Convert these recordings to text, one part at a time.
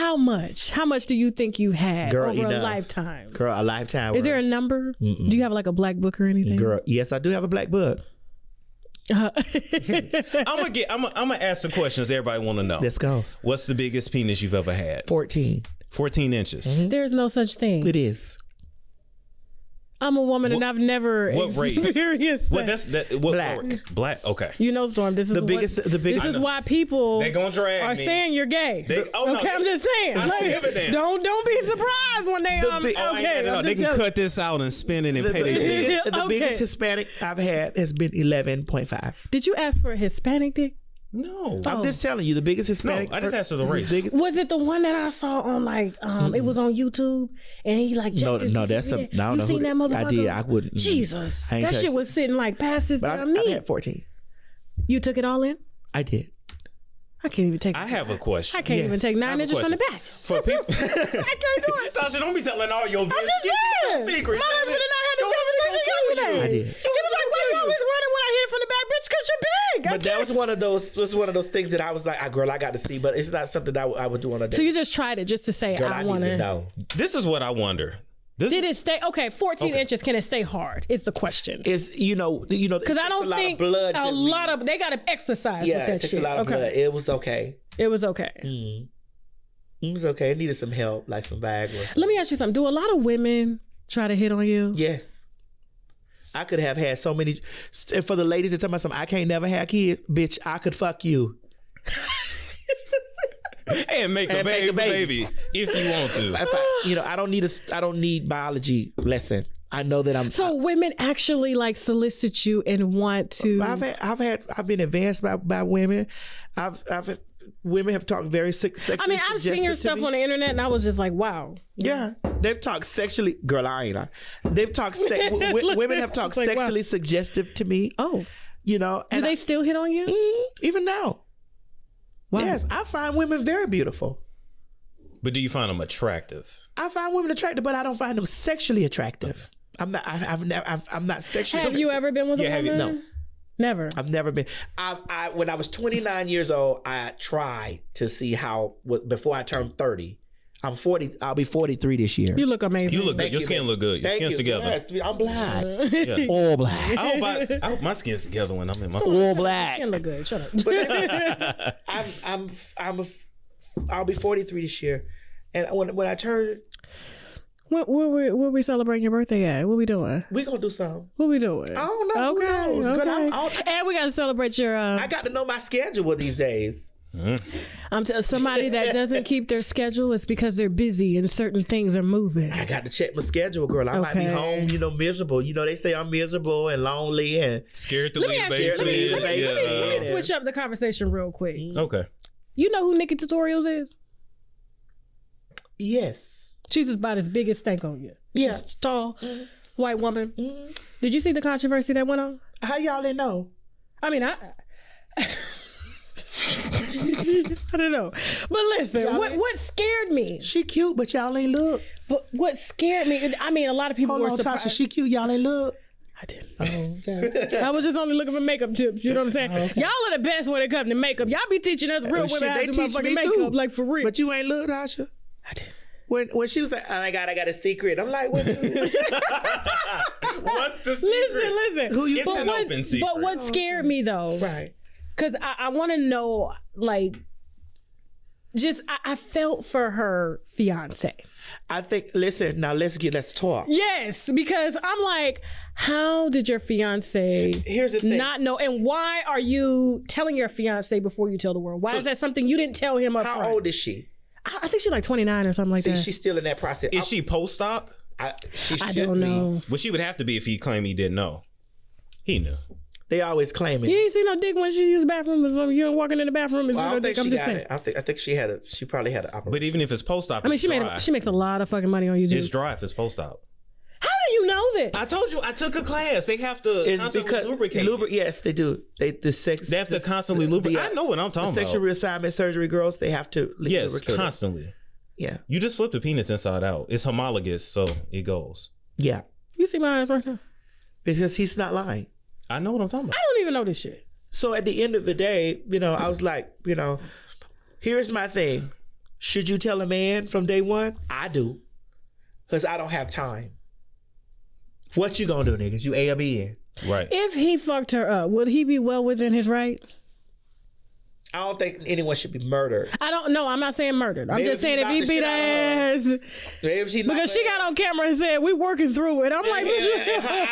How much? How much do you think you had Girl, over enough. a lifetime? Girl, a lifetime. Is there a number? Do you have like a black book or anything? Girl, yes, I do have a black book. I'm gonna ask the questions everybody want to know. Let's go. What's the biggest penis you've ever had? 14. 14 inches. There's no such thing. It is. I'm a woman and I've never what race? experienced What that. what Black. Black. Okay. You know, Storm. This is The biggest. This is why people They gonna drag are me. saying you're gay. No, okay, I'm just saying. I don't give a damn. Don't be surprised when they okay. They can cut this out and spin it and pay their bills. The biggest Hispanic I've had has been 11.5. Did you ask for a Hispanic dick? No. I'm just telling you, the biggest Hispanic. No, I just asked for the race. Was it the one that I saw on like it was on YouTube and he like No, that's a. No, you seen that motherfucker? I did. I wouldn't. Jesus, I ain't that shit touched was sitting like past his But damn I've knee. had 14. You took it all in? I did. I can't even take. I have a question. I can't even take 9 inches from the back. For people, I can't do it. Tasha, don't be telling all your business. I'm just saying. Secrets. My husband and I had this conversation yesterday. I did. He was like, "Why you always running when I hit it from the back, bitch? Because you're big." But that was one of those things that I was like, girl, I got to see, but it's not something that I would do on a day. So you just tried it just to say, girl, I I want need to to know. This is what I wonder. Did it stay? Okay, 14 inches. Can it stay hard? Is the question. It's Because I don't think blood a lot of they got to exercise with that it takes shit. a lot of blood. It was okay. It was okay. It was okay. It needed some help, like some bag or something. Let me ask you something. Do a lot of women try to hit on you? Yes. I could have had so many. For the ladies that tell me something, I can't never have kids, bitch. I could fuck you. And make a baby if you want to. I don't need biology lesson. I know that I'm. So women actually like solicit you and want to. I've been advanced by women. Women have talked very sexually. I mean, I've seen your stuff on the internet, and I was just like, wow. Yeah, they've talked sexually. Girl, I ain't. They've talked. Women have talked like, sexually wow. suggestive to me. Oh, and do they still hit on you? Even now? Wow. Yes, I find women very beautiful. But do you find them attractive? I find women attractive, but I don't find them sexually attractive. I'm not. I'm not sexually. Have you ever been with a woman? No. Never. I've never been. When I was 29 years old, I tried to see how. Before I turned 30, I'm 40. I'll be 43 this year. You look amazing. You look good. Your skin look good. Your skin's together. Yes, I'm black. Yeah. All black. I hope my skin's together when I'm in my. All black. Skin look good. Shut up. I'll be 43 this year, and when I turn, Where we celebrating your birthday at? What we doing? we gonna do something. What we doing? I don't know. Who knows? Okay. And we got to celebrate your. I got to know my schedule these days. I'm somebody that doesn't keep their schedule. It's because they're busy and certain things are moving. I got to check my schedule, girl. I might be home, miserable. They say I'm miserable and lonely and Scared to leave Let me switch up the conversation real quick. Okay. You know who Nikki Tutorials is? yes. She's about as big as stank on you. Yeah. She's tall, white woman. Did you see the controversy that went on? How y'all didn't know? I mean, I don't know. But listen, what scared me? She cute, but y'all ain't look. But what scared me, I mean, a lot of people Hold were on, surprised. Tasha, she cute, y'all ain't look. I didn't. Oh, okay. I was just only looking for makeup tips. You know what I'm saying? Okay. Y'all are the best when it comes to makeup. Y'all be teaching us real women how to do motherfucking makeup, like for real. But you ain't look, Tasha. I didn't. When she was like, oh my God, I got a secret. I'm like, what? What's the secret? Listen. Who you? It's an open secret. But what scared me though, Right. because I want to know, like, just I felt for her fiance. I think. Listen, now let's talk. Yes, because I'm like, how did your fiance? Here's the thing. Not know, and why are you telling your fiance before you tell the world? Why is that something you didn't tell him up front? How old is she? I think she's like 29 or something like that. She's still in that process. Is she post-op? She I should don't know. be. Well, she would have to be if he claimed he didn't know. He knew. They always claim it. You ain't see no dick when she used the bathroom or something. You don't walking in the bathroom and see I no don't dick. think I'm she just got saying. it. I think she probably had an operation. But even if it's post-op, I mean, it's dry. she makes a lot of fucking money on you, dude. It's dry if it's post-op. How do you know this? I told you, I took a class. They have to constantly lubricate. Yes, they do. They have to constantly lubricate. I know what I'm talking about. Sexual reassignment surgery girls, they have to lubricate. Yes, constantly. Yeah. You just flip the penis inside out. It's homologous, so it goes. Yeah. You see my eyes right now? Because he's not lying. I know what I'm talking about. I don't even know this shit. So at the end of the day, I was like, here's my thing. Should you tell a man from day one? I do. Because I don't have time. What you gonna do, niggas? You A or B in? Right. If he fucked her up, would he be well within his right? I don't think anyone should be murdered. I don't know. I'm not saying murdered. I'm Maybe just if he saying if he knocked the beat shit her ass. If she Because she got on camera and said, we working through it. I'm like,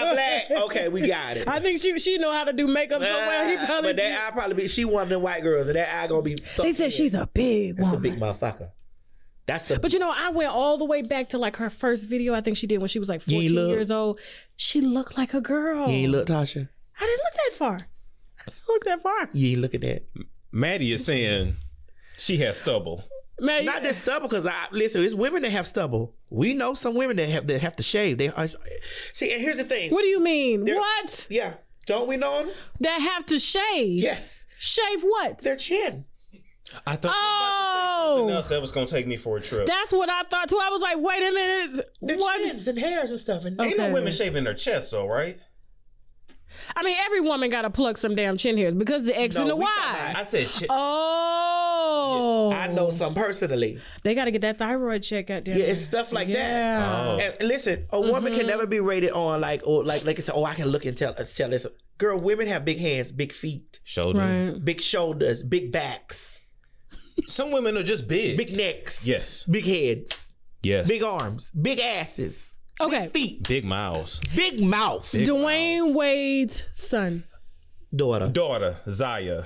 I'm black. Okay, we got it. I think she know how to do makeup so well. He probably But that eye probably be, she one of them white girls, and that eye gonna be so They said she's a big That's woman. a big motherfucker. That's the But you know, I went all the way back to like her first video I think she did when she was like 14 look. years old. She looked like a girl. You ain't look, Tasha. I didn't look that far. I didn't look that far. You ain't look at that. Maddie is saying she has stubble. Man, Not that stubble, because listen, it's women that have stubble. We know some women that have to shave. They are, see, and here's the thing. What do you mean? What? Yeah, don't we know them? That have to shave? Yes, Shave what? their chin. I thought you was about to say something else that was gonna take me for a trip. That's what I thought too. I was like, wait a minute. Their What? chins and hairs and stuff. And Ain't no Okay. women shaving their chest though, right? I mean, every woman got to pluck some damn chin hairs because the X and the we talking Y. I said Oh. I know some personally. They got to get that thyroid check out there. Yeah, it's stuff like Yeah. that. And listen, a woman can never be rated on like I said, I can look and tell this. Girl, women have big hands, big feet, shoulder. Right. big shoulders, big backs, Some women are just big. big necks, Yes. big heads, Yes. big arms, big asses, Okay. big feet, Big mouths. big mouth, Dwayne Wade's son. daughter. Daughter, Zaya.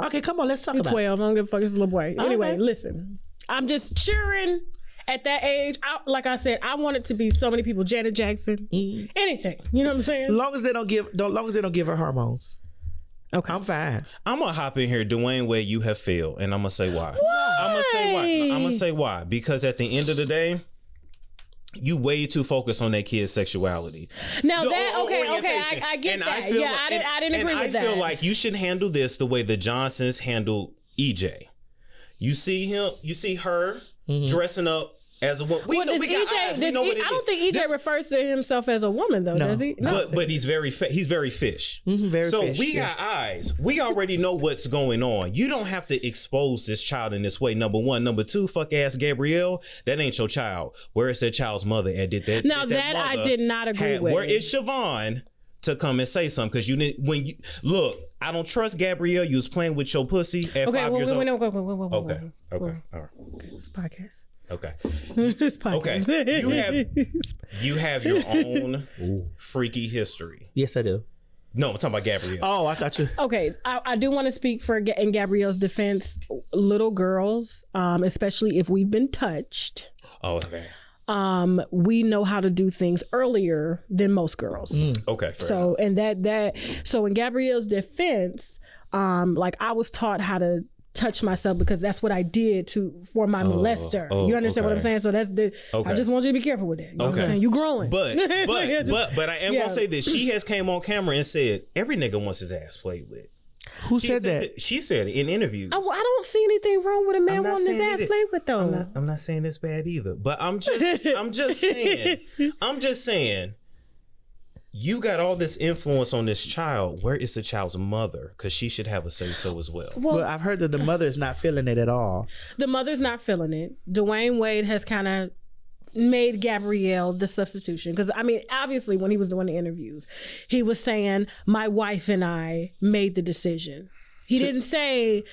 Okay, come on, let's talk about it. 12. I don't give a fuck. It's a little boy. Anyway, Okay. listen. I'm just cheering at that age. Like I said, I want it to be so many people. Janet Jackson. Anything. You know what I'm saying? Long as they don't give her hormones, Okay. I'm fine. I'm gonna hop in here, Dwayne Wade. You have failed, and I'm gonna say why. I'm gonna say why. Because at the end of the day, you way too focused on that kid's sexuality. Now The that orientation. I get And that. feel Yeah, like- I didn't agree with that. I feel like you should handle this the way the Johnsons handled EJ. You see him, you see her dressing up as a woman. We Well, know does we got eyes. We know what it is. I don't think EJ This- refers to himself as a woman, though, does he? No. But he's very he's very fish. Very so fish, we got eyes. We already know what's going on. You don't have to expose this child in this way. Number one, number two, fuck ass Gabrielle. That ain't your child. Where is that child's mother? And did that? Now did that I mother did not agree with. Where is Siobhan to come and say something? Because you didn't. When you look, I don't trust Gabrielle. You was playing with your pussy at 5 years old. Okay. All right. Okay, it's a podcast. Okay. It's a podcast. Okay. You have your own freaky history. Yes, I do. No, I'm talking about Gabrielle. Oh, I thought you. Okay, I do want to speak for in Gabrielle's defense. Little girls, especially if we've been touched, Oh, okay. we know how to do things earlier than most girls. Okay. Fair So enough. and so in Gabrielle's defense, like I was taught how to touch myself because that's what I did for my molester. You understand what I'm okay. saying? So that's I Okay. just want you to be careful with that. You know what I'm Okay. saying? You growing. But I am Yeah. gonna say this. She has came on camera and said every nigga wants his ass played with. Who She said that? She said it in interviews. I don't see anything wrong with a man I'm not wanting his saying ass it- played with though. I'm not saying it's bad either. But I'm just saying. You got all this influence on this child. Where is the child's mother? Because she should have a say so as well. Well, I've heard that the mother is not feeling it at all. The mother's not feeling it. Dwayne Wade has kind of made Gabrielle the substitution. Because, I mean, obviously, when he was doing the interviews, he was saying, my wife and I made the decision. He didn't say,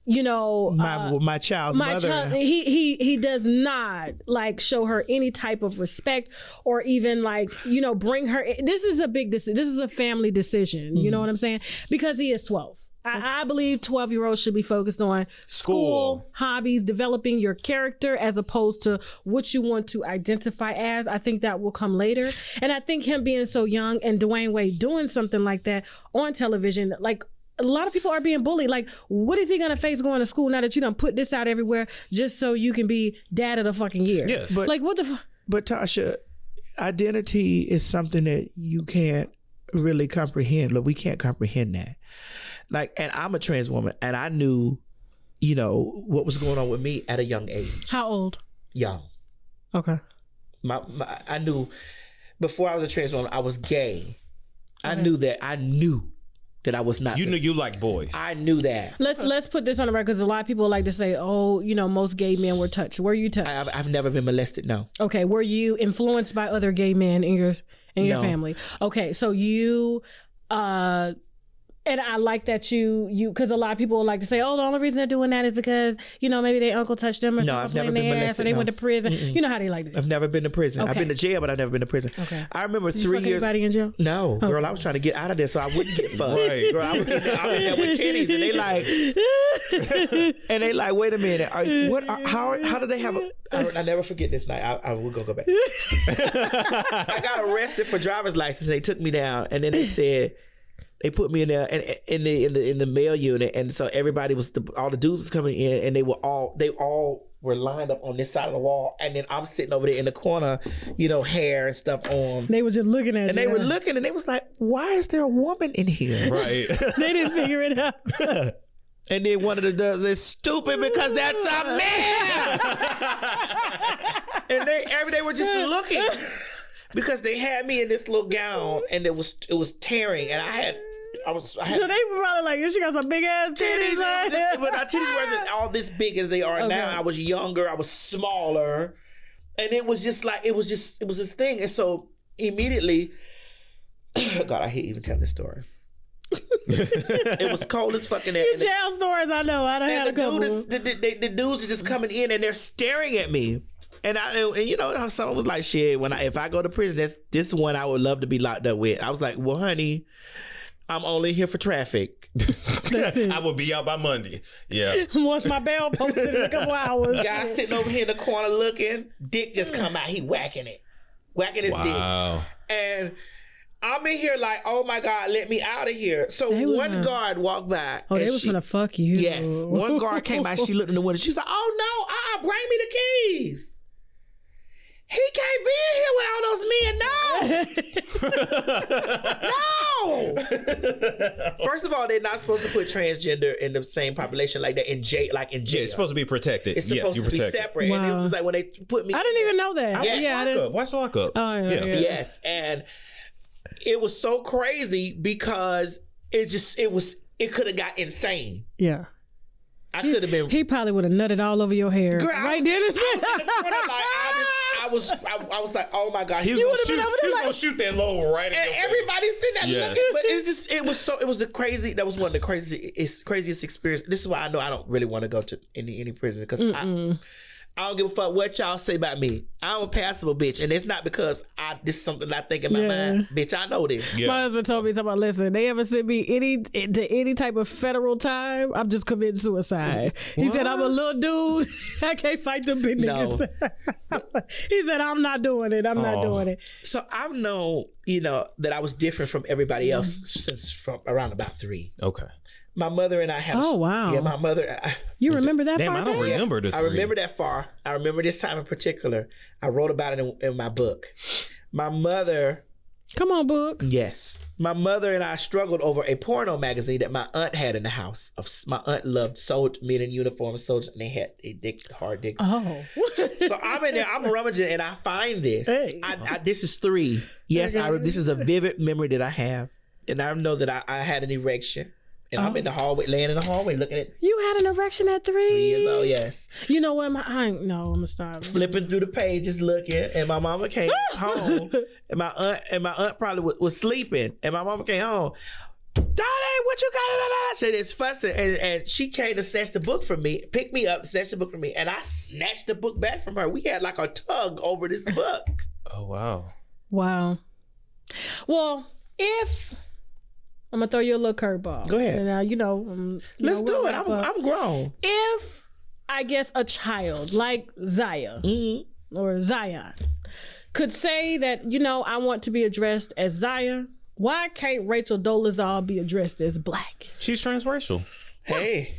you know... My child's my mother. child, he does not like show her any type of respect or even like, you know, bring her. This is a big decision. This is a family decision. You know what I'm saying? Because he is 12. I believe 12-year-olds should be focused on school, hobbies, developing your character as opposed to what you want to identify as. I think that will come later. And I think him being so young and Dwayne Wade doing something like that on television, like, a lot of people are being bullied. Like, what is he gonna face going to school now that you done put this out everywhere just so you can be dad of the fucking year? Yes. But- like, what the fuck? But Tasha, identity is something that you can't really comprehend. Look, we can't comprehend that. Like, and I'm a trans woman, and I knew, you know, what was going on with me at a young age. How old? Young. Okay. I knew before I was a trans woman, I was gay. I knew that that I was not. You knew you liked boys. I knew that. Let's put this on the record because a lot of people like to say, "Oh, most gay men were touched." Were you touched? I've never been molested. No. Okay. Were you influenced by other gay men in your No. family? Okay. So you. And I like that you because a lot of people like to say, "Oh, the only reason they're doing that is because maybe their uncle touched them or No, something I've never in been their ass, molested, or they no. went to prison." You know how they like to do. I've never been to prison. I've Okay. been to jail, but I've never been to prison. Okay. I remember Did you 3 fuck years. anybody in jail? No, girl, I was trying to get out of there so I wouldn't get fucked. Right. Girl, I was in there with titties, and they like, wait a minute, how did they have a? I never forget this night. I will go back. I got arrested for driver's license. They took me down, and then they said. They put me in there and in the male unit, and so everybody all the dudes was coming in, and they all were lined up on this side of the wall, and then I'm sitting over there in the corner, hair and stuff on. They were just looking at you. And they were looking, and they was like, "Why is there a woman in here?" Right. They didn't figure it out. And then one of the dudes said, "Stupid, because that's a man." And they were just looking because they had me in this little gown, and it was tearing, and I had. So they were probably like, she got some big ass titties. But our titties wasn't all this big as they are now. I was younger, I was smaller, and it was just like it was this thing. And so immediately, God, I hate even telling this story. It was cold as fucking there. Jail stories, I know. I don't have a couple. The dudes are just coming in and they're staring at me. And someone was like, "Shit, if I go to prison, this one I would love to be locked up with." I was like, "Well, honey, I'm only here for traffic." I will be out by Monday. Yeah. Once my bail posted in a couple hours. Guy sitting over here in the corner looking, dick just come out. He whacking his dick. And I'm in here like, "Oh my God, let me out of here." So one guard walked by. Oh, they was gonna fuck you. Yes. One guard came by. She looked in the window. She's like, "Oh no, bring me the keys. He can't be in here with all those men." No. No. First of all, they're not supposed to put transgender in the same population like that in jail. Yeah, it's supposed to be protected. It's supposed to be separate. Wow. And it was just like when they put me. I didn't even know that. Watch Lockup. Oh, yeah. Yes, and it was so crazy because it could have got insane. Yeah. I could have been. He probably would have nutted all over your hair. Girl, right then. I was like, "Oh my God!" He was gonna shoot that low right in your face. Everybody's sitting there looking, but that was one of the craziest experience. This is why I know I don't really want to go to any prison because I don't give a fuck what y'all say about me. I'm a passable bitch, and it's not because this is something I think in my mind. Bitch, I know this. My husband told me, listen, they ever send me any type of federal time, I'm just committing suicide. He said, "I'm a little dude. I can't fight them big niggas." He said, "I'm not doing it. I'm not doing it." So I've known, that I was different from everybody else since from around about 3. Okay. My mother and I had. Oh wow! Yeah, my mother. You remember that? Damn, far I don't back? remember the 3. I remember that far. I remember this time in particular. I wrote about it in my book. My mother. Come on, book. Yes, my mother and I struggled over a porno magazine that my aunt had in the house. My aunt loved men in uniform soldiers, and they had hard dicks. Oh. So I'm in there. I'm rummaging, and I find this. Hey. This is 3. Yes, this is a vivid memory that I have, and I know that I had an erection. And I'm in the hallway, laying in the hallway, looking at. You had an erection at 3? 3 years old, yes. You know what? I'm gonna stop. Flipping through the pages, looking, and my mama came home, and my aunt probably was sleeping, and my mama came home. "Darling, what you got?" I said, "It's fussing," and she came to snatch the book from me, picked me up, snatched the book from me, and I snatched the book back from her. We had like a tug over this book. Oh wow. Wow. Well, if I'm gonna throw you a little curveball. Go ahead. And Let's do it. I'm grown. If I guess a child like Zaya or Zion could say that, I want to be addressed as Zaya, why can't Rachel Dolezal be addressed as black? She's transracial. Hey.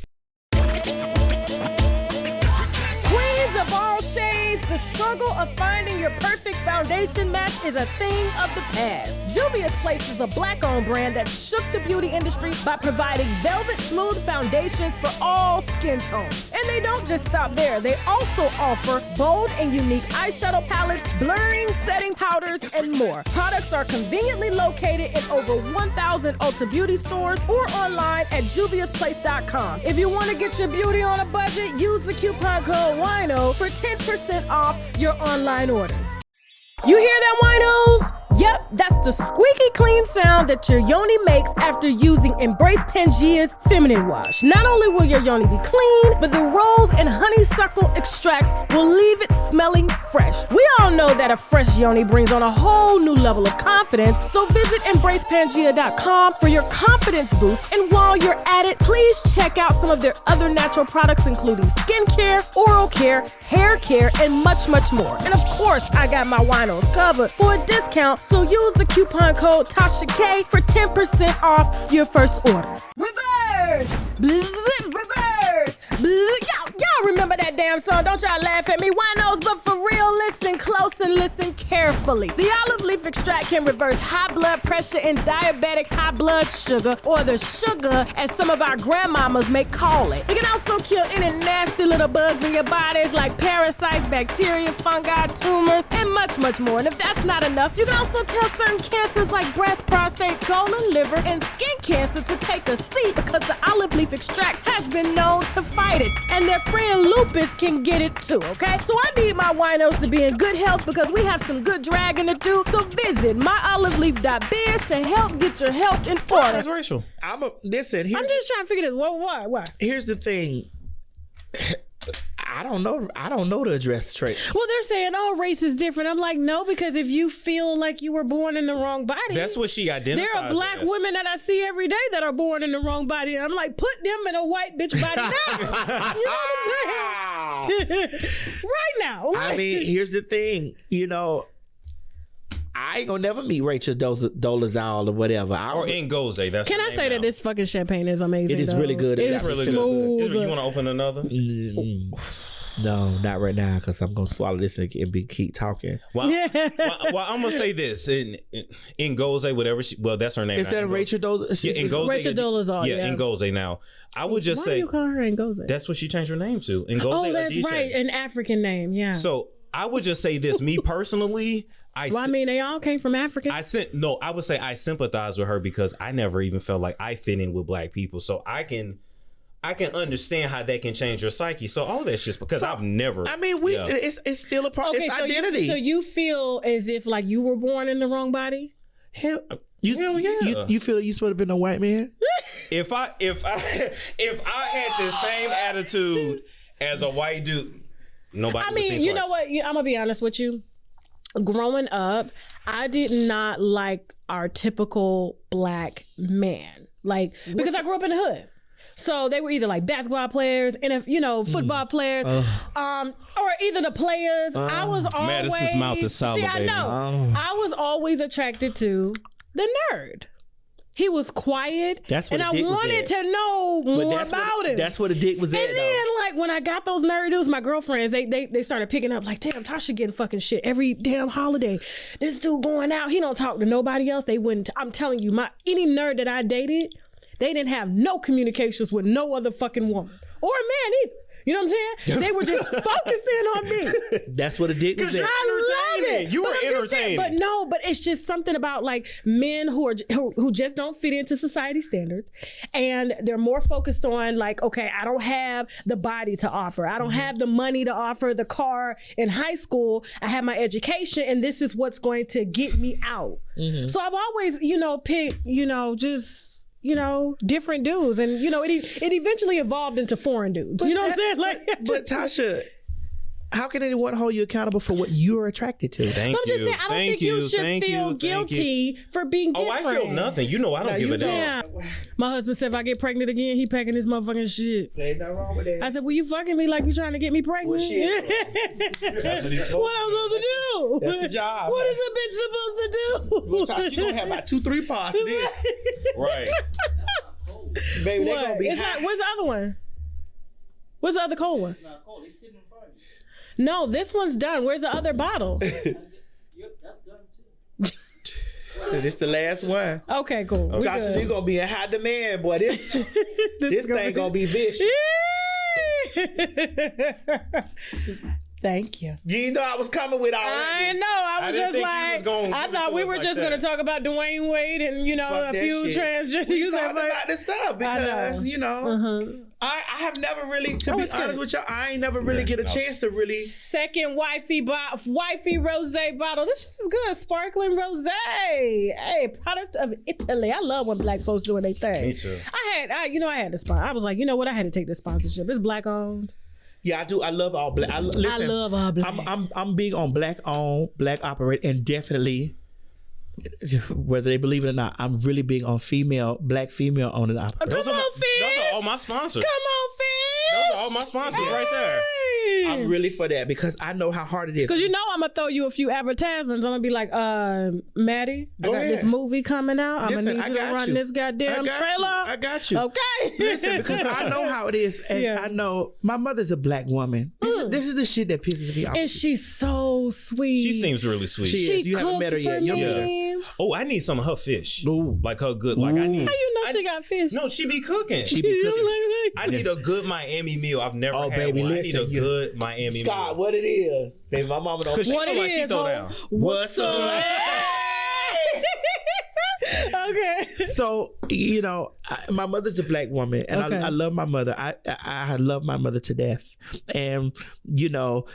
Queens of all shades, the the struggle of finding your perfect foundation match is a thing of the past. Juvia's Place is a black-owned brand that shook the beauty industry by providing velvet smooth foundations for all skin tones. And they don't just stop there. They also offer bold and unique eyeshadow palettes, blurring, setting powders, and more. Products are conveniently located in over 1,000 Ulta Beauty stores or online at juviasplace.com. If you want to get your beauty on a budget, use the coupon code WINO for 10% off your online orders. You hear that, winos? Yep, that's the squeaky clean sound that your yoni makes after using Embrace Pangea's feminine wash. Not only will your yoni be clean, but the rose and honeysuckle extracts will leave it smelling fresh. We all know that a fresh yoni brings on a whole new level of confidence, so visit embracepangea.com for your confidence boost. And while you're at it, please check out some of their other natural products, including skincare, oral care, hair care, and much, much more. And of course, I got my winos covered for a discount. So use the coupon code TASHAK for 10% off your first order. Reverse! Reverse! Y'all remember that damn song? Don't y'all laugh at me, winos, but for real, listen close and listen carefully. The olive leaf extract can reverse high blood pressure and diabetic high blood sugar, or the sugar as some of our grandmamas may call it. It can also kill any nasty little bugs in your bodies like parasites, bacteria, fungi, tumors, and much, much more. And if that's not enough, you can also tell certain cancers like breast, prostate, colon, liver, and skin cancer to take a seat because the olive leaf extract has been known to fight it. And their friend lupus can get it too, okay? So I need my winos to be in good health because we have some good dragging to do. So visit myoliveleaf.biz to help get your health in order. That's racial. Listen, I'm just trying to figure this. Why? Here's the thing. I don't know to address the trait. Well, they're saying, oh, race is different. I'm like, no, because if you feel like you were born in the wrong body. That's what she identifies. There are black women that I see every day that are born in the wrong body. And I'm like, put them in a white bitch body now. You know what I'm saying? Right now. I mean, here's the thing. I ain't gonna never meet Rachel Dolezal or whatever. Or Ngozi. That's Can I say that this fucking champagne is amazing? It is really good. It's really smooth. good. You want to open another? No, not right now, because I'm gonna swallow this and keep talking. Well, I'm gonna say this in Ngozi, whatever that's her name. Is that Rachel Dolezal? Yeah, Ngozi. Rachel Dolezal. Yeah, Ngozi. Now, I would just say, why do you call her Ngozi? That's what she changed her name to. Ngozi. Oh, that's Adisha. right, an African name. Yeah. So I would just say this. Me personally, I mean, they all came from Africa. I would say I sympathize with her because I never even felt like I fit in with black people. So I can understand how that can change your psyche. So all that's just because I've never. I mean, it's still a part. It's identity. So you feel as if like you were born in the wrong body? Hell yeah. You feel you supposed to be a white man? If I had the same attitude as a white dude, nobody. I mean, you know what? I'm gonna be honest with you. Growing up, I did not like our typical black man, because I grew up in the hood. So they were either like basketball players and football players, or either the players. I was always Madison's mouth is salivating. See, I know. I was always attracted to the nerd. He was quiet, and I wanted to know more about him. That's what the dick was at. And then, when I got those nerd dudes, my girlfriends, they started picking up like, damn, Tasha getting fucking shit every damn holiday. This dude going out, he don't talk to nobody else. They wouldn't. I'm telling you, any nerd that I dated, they didn't have no communications with no other fucking woman or man either. You know what I'm saying? They were just focusing on me. That's what the dick was at. I love it. You were entertaining. But it's just something about men who just don't fit into society standards, and they're more focused on okay, I don't have the body to offer. I don't have the money to offer, the car. In high school, I have my education, and this is what's going to get me out. Mm-hmm. So I've always, picked, just different dudes, and it eventually evolved into foreign dudes. You know what I'm saying? But Tasha, how can anyone hold you accountable for what you're attracted to? Thank you. I'm just saying, I don't think you should feel guilty for being different. Oh, I feel nothing. I don't give a damn. My husband said if I get pregnant again, he packing his motherfucking shit. Ain't nothing wrong with that. I said, well, you fucking me like you trying to get me pregnant? Well, shit. That's what he's supposed to do. What I'm supposed to do? That's the job. What is a bitch supposed to do? Well, Tasha, you gonna have about 2-3 parts of this. Right. Baby, they're gonna be Where's the other one? Where's the other cold one? It's not cold. It's sitting in front of you. No, this one's done. Where's the other bottle? That's done too. This the last one. Okay, cool. We Tasha, good. you gonna be in high demand, boy. This thing gonna be vicious. Thank you. You didn't know I was coming with all I that. know. I was didn't just think you was gonna I give it thought to we us were like just that. going to talk about Dwayne Wade and, you know, Fuck a that few shit. transgender. We talked about this stuff because, you know, I have never really, to be it's honest good. with you, I ain't never really get a chance to really. Second wifey rosé bottle. This shit is good. Sparkling rosé. Hey, product of Italy. I love when black folks doing their thing. Me too. I had to sponsor. I was like, you know what? I had to take this sponsorship. It's black owned. Yeah, I do. I love all black. Listen, I love all black. I'm big on black owned, black operated, and definitely, whether they believe it or not, I'm really big on black female owned and operated. Come on, Fish. Those are all my sponsors. Come on, Fish. Those are all my sponsors right there. I'm really for that because I know how hard it is. Because you know I'm going to throw you a few advertisements. I'm going to be like, Maddie, I Go got ahead. this movie coming out. I'm going Listen, to I need you to got run you. this goddamn I got trailer. you. I got you. Okay. Listen, because I know how it is. As Yeah. I know, my mother's a black woman. This is the shit that pisses me off. And she's so sweet. She seems really sweet. She is. You haven't met her yet. You'll You'll meet her. me. Oh, I need some of her fish. Ooh. Like her good. Like I need. How you know she got fish? No, she be cooking. She be cooking. I need a good Miami meal. I've never Oh, had baby, one. listen, I need a good Miami Scott, meal. what it is? Baby, my mama don't. Cause she What know it like she is, throw ho? down. What's up? Okay. So, you know, my mother's a black woman, and Okay. I love my mother. I love my mother to death. And, you know,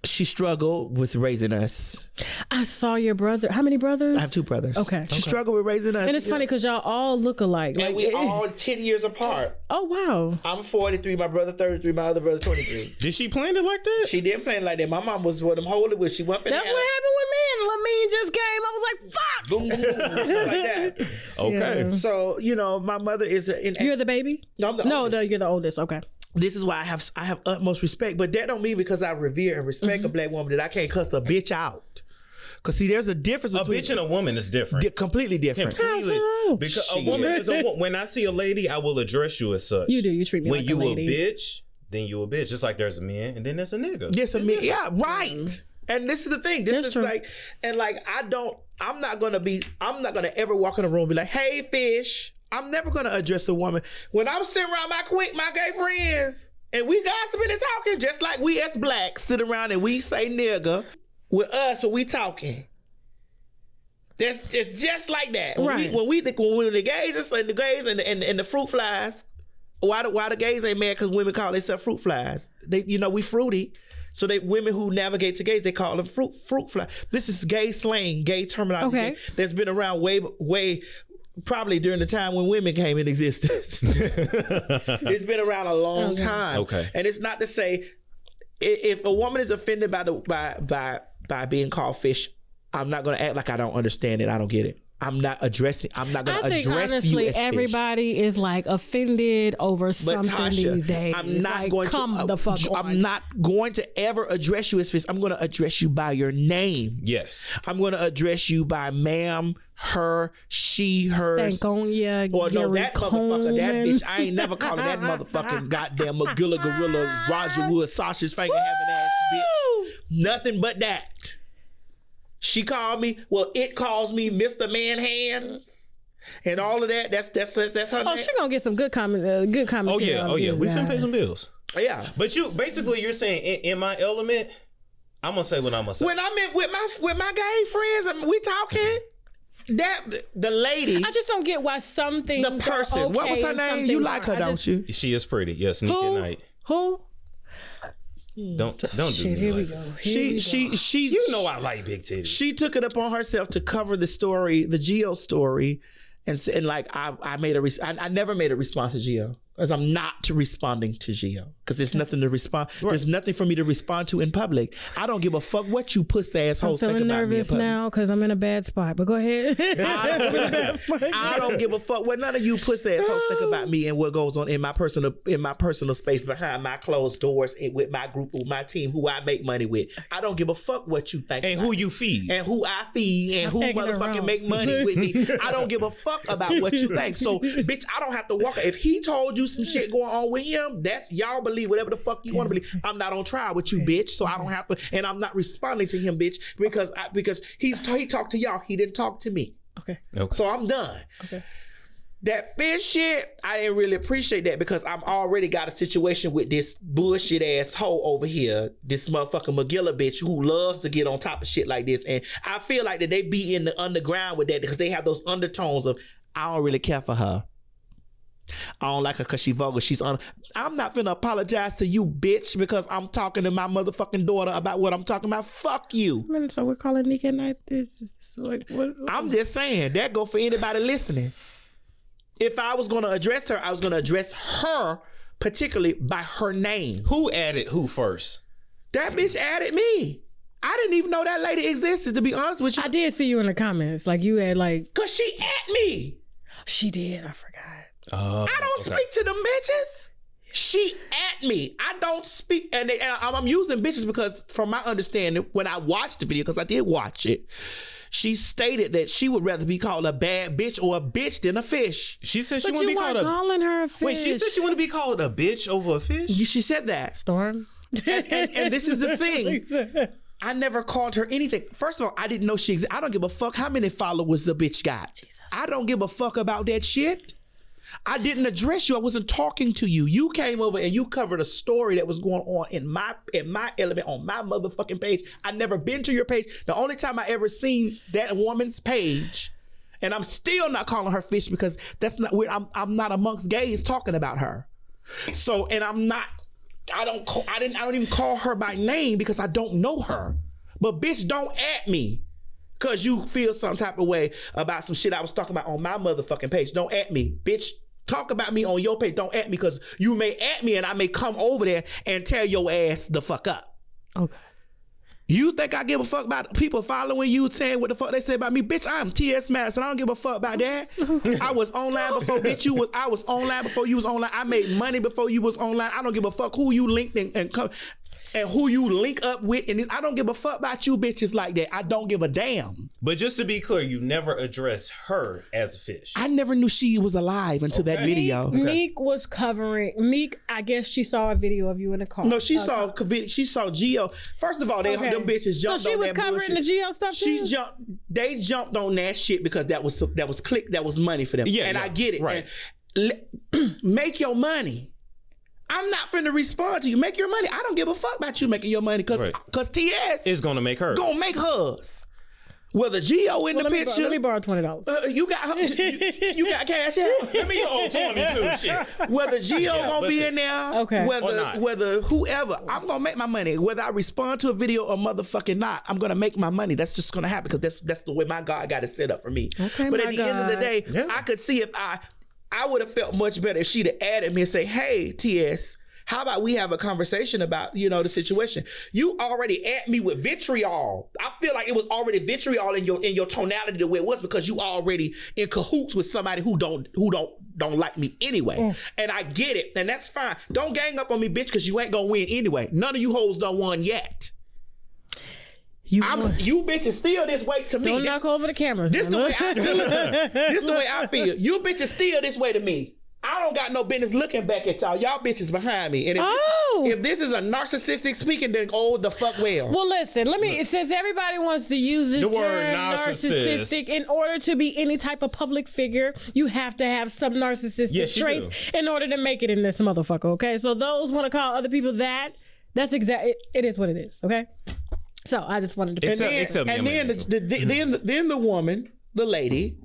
she struggled with raising us. I saw your brother. How many brothers? I have two brothers. Okay. She struggled with raising us. And it's funny because y'all all look alike. And Like, we all 10 years apart. oh, wow. I'm 43, my brother 33, my other brother 23. Did she plan it like that? She didn't plan like that. My mom was what I'm holding with. She went for That's that. what happened with me. And Lamine just came. I was like, fuck. Boom, boom, boom, stuff like that. Okay. Yeah. So, you know, my mother is You're the baby? No, I'm the No, oldest. you're the oldest. Okay. This is why I have utmost respect, but that don't mean because I revere and respect a black woman that I can't cuss a bitch out. Cause see, there's a difference A between bitch and a woman is different. completely different. Completely. so? Because a Shit. woman is a woman. When I see a lady, I will address you as such. You do. You treat me When like you a lady. bitch, then you a bitch. Just like there's a man and then there's a nigga. Yes, I mean, yeah, right. And this is the thing. This That's is true. like, and like, I'm not gonna ever walk in a room and be like, hey, fish. I'm never gonna address a woman. When I'm sitting around my gay friends, and we gossiping and talking, just like we as blacks sit around and we say nigga, with us when we talking. That's just like that. Right. When the gays, it's like the gays and the fruit flies. Why the gays ain't mad because women call themselves fruit flies? They, you know, we fruity. So women who navigate to gays, they call them fruit fly. This is gay slang, gay terminology Okay. that's been around way probably during the time when women came in existence. It's been around a long time. Okay. And it's not to say if a woman is offended by being called fish, I'm not gonna act like I don't understand it. I don't get it. I'm not gonna I think address honestly, you as fish. everybody is like offended over But something Tasha, these days. I'm not like, going come to. the fuck on. I'm not going to ever address you as fish. I'm going to address you by your name. Yes. I'm going to address you by ma'am, her, she, hers. Stankonia, Or no, Gary that motherfucker, that Coleman. bitch. I ain't never calling that motherfucking goddamn Magilla Gorilla, Roger Wood, Sasha's finger having ass bitch. Nothing but that. She called me. Well, it calls me Mr. Manhands. And all of that. That's her Oh, name. she gonna get some good comment. Good comment. Oh yeah. We finna pay some bills. Yeah. But you're saying in my element, I'm gonna say what I'm gonna say. When I'm in with my gay friends and we talking, the lady, I just don't get why some things. the person, are okay what was her and some name? You things like her, aren't. I don't just- you? She is pretty. Yes, Nikki Who? Knight. Who? Don't do Shit, me here we like go. that. She You know I like big titties. she took it upon herself to cover the story, the Geo story, and like I made I never made a response to Geo because I'm not responding to Geo because there's nothing to respond. There's nothing for me to respond to in public. I don't give a fuck what you pussy I'm assholes think feeling about me in nervous public. now because I'm in a bad spot. But go ahead. I don't give a fuck what none of you pussy assholes think about me and what goes on in my personal space behind my closed doors and with my group, with my team, who I make money with. I don't give a fuck what you think. And about who me. you feed. And who I feed and who taking it motherfucking wrong. make money with me. I don't give a fuck about what you think. So, bitch, I don't have to walk. If he told you some shit going on with him, that's y'all believe whatever the fuck you want to believe. I'm not on trial with you, bitch, so I don't have to, and I'm not responding to him, bitch, because he talked to y'all, he didn't talk to me. Okay. So I'm done. Okay. That fish shit, I didn't really appreciate that because I'm already got a situation with this bullshit ass hoe over here, this motherfucking McGilla bitch who loves to get on top of shit like this. And I feel like that they be in the underground with that because they have those undertones of, I don't really care for her. I don't like her because she vulgar. I'm not finna apologize to you, bitch, because I'm talking to my motherfucking daughter about what I'm talking about. Fuck you. So we're calling Nikki at night. This is like, what? I'm just saying, that go for anybody listening. If I was going to address her, I was going to address her particularly by her name. Who added who first? That bitch added me. I didn't even know that lady existed, to be honest with you. I did see you in the comments. Like you had like. Because she at me. She did. I forgot. I don't speak to them bitches. She at me. I don't speak. And I'm using bitches because from my understanding, when I watched the video, because I did watch it, she stated that she would rather be called a bad bitch or a bitch than a fish. She said she But want to you be called weren't a. calling her a fish. Wait, she said she want to be called a bitch over a fish? She said that. Storm. And this is the thing. I never called her anything. First of all, I didn't know she existed. I don't give a fuck how many followers the bitch got. Jesus. I don't give a fuck about that shit. I didn't address you. I wasn't talking to you. You came over and you covered a story that was going on in my element on my motherfucking page. I never been to your page. The only time I ever seen that woman's page, and I'm still not calling her fish because that's not weird. I'm not amongst gays talking about her. So, and I'm not. I don't even call her by name because I don't know her. But bitch, don't at me. Cause you feel some type of way about some shit I was talking about on my motherfucking page. Don't at me. Bitch, talk about me on your page. Don't at me because you may at me and I may come over there and tear your ass the fuck up. Okay. You think I give a fuck about people following you saying what the fuck they say about me? Bitch, I'm T.S. Madison. I don't give a fuck about that. I was online before bitch you was. I was online before you was online. I made money before you was online. I don't give a fuck who you linked and who you link up with. And I don't give a fuck about you bitches like that. I don't give a damn. But just to be clear, you never addressed her as a fish. I never knew she was alive until that video. Meek was covering. Meek, I guess she saw a video of you in the car. No, she saw Geo. First of all, them bitches jumped on that. So she was covering the Geo stuff too? They jumped on that shit because that was money for them. Yeah, and I get it. Right. Make your money. I'm not finna respond to you. Make your money. I don't give a fuck about you making your money because TS is gonna make hers. Gonna make hers. Whether Geo in the picture. Let me borrow $20. You got cash out. Let me owe 22 shit. Whether Geo gonna be in there, whether whoever, I'm gonna make my money. Whether I respond to a video or motherfucking not, I'm gonna make my money. That's just gonna happen because that's the way my God got it set up for me. Okay, but at the end of the day, I could see if I would have felt much better if she'd have added me and say, hey, TS, how about we have a conversation about, the situation? You already at me with vitriol. I feel like it was already vitriol in your tonality the way it was because you already in cahoots with somebody who don't like me anyway. And I get it, and that's fine. Don't gang up on me, bitch, because you ain't gonna win anyway. None of you hoes done won yet. You bitches still this way to me. Don't knock over the cameras. This the way I feel. This the way I feel. You bitches still this way to me. I don't got no business looking back at y'all. Y'all bitches behind me. And if this is a narcissistic speaking, then the fuck well. Well, listen, since everybody wants to use this term narcissistic, in order to be any type of public figure, you have to have some narcissistic traits in order to make it in this motherfucker, okay? So those want to call other people that's exactly, it is what it is, okay? So I just wanted to. Then the woman, the lady,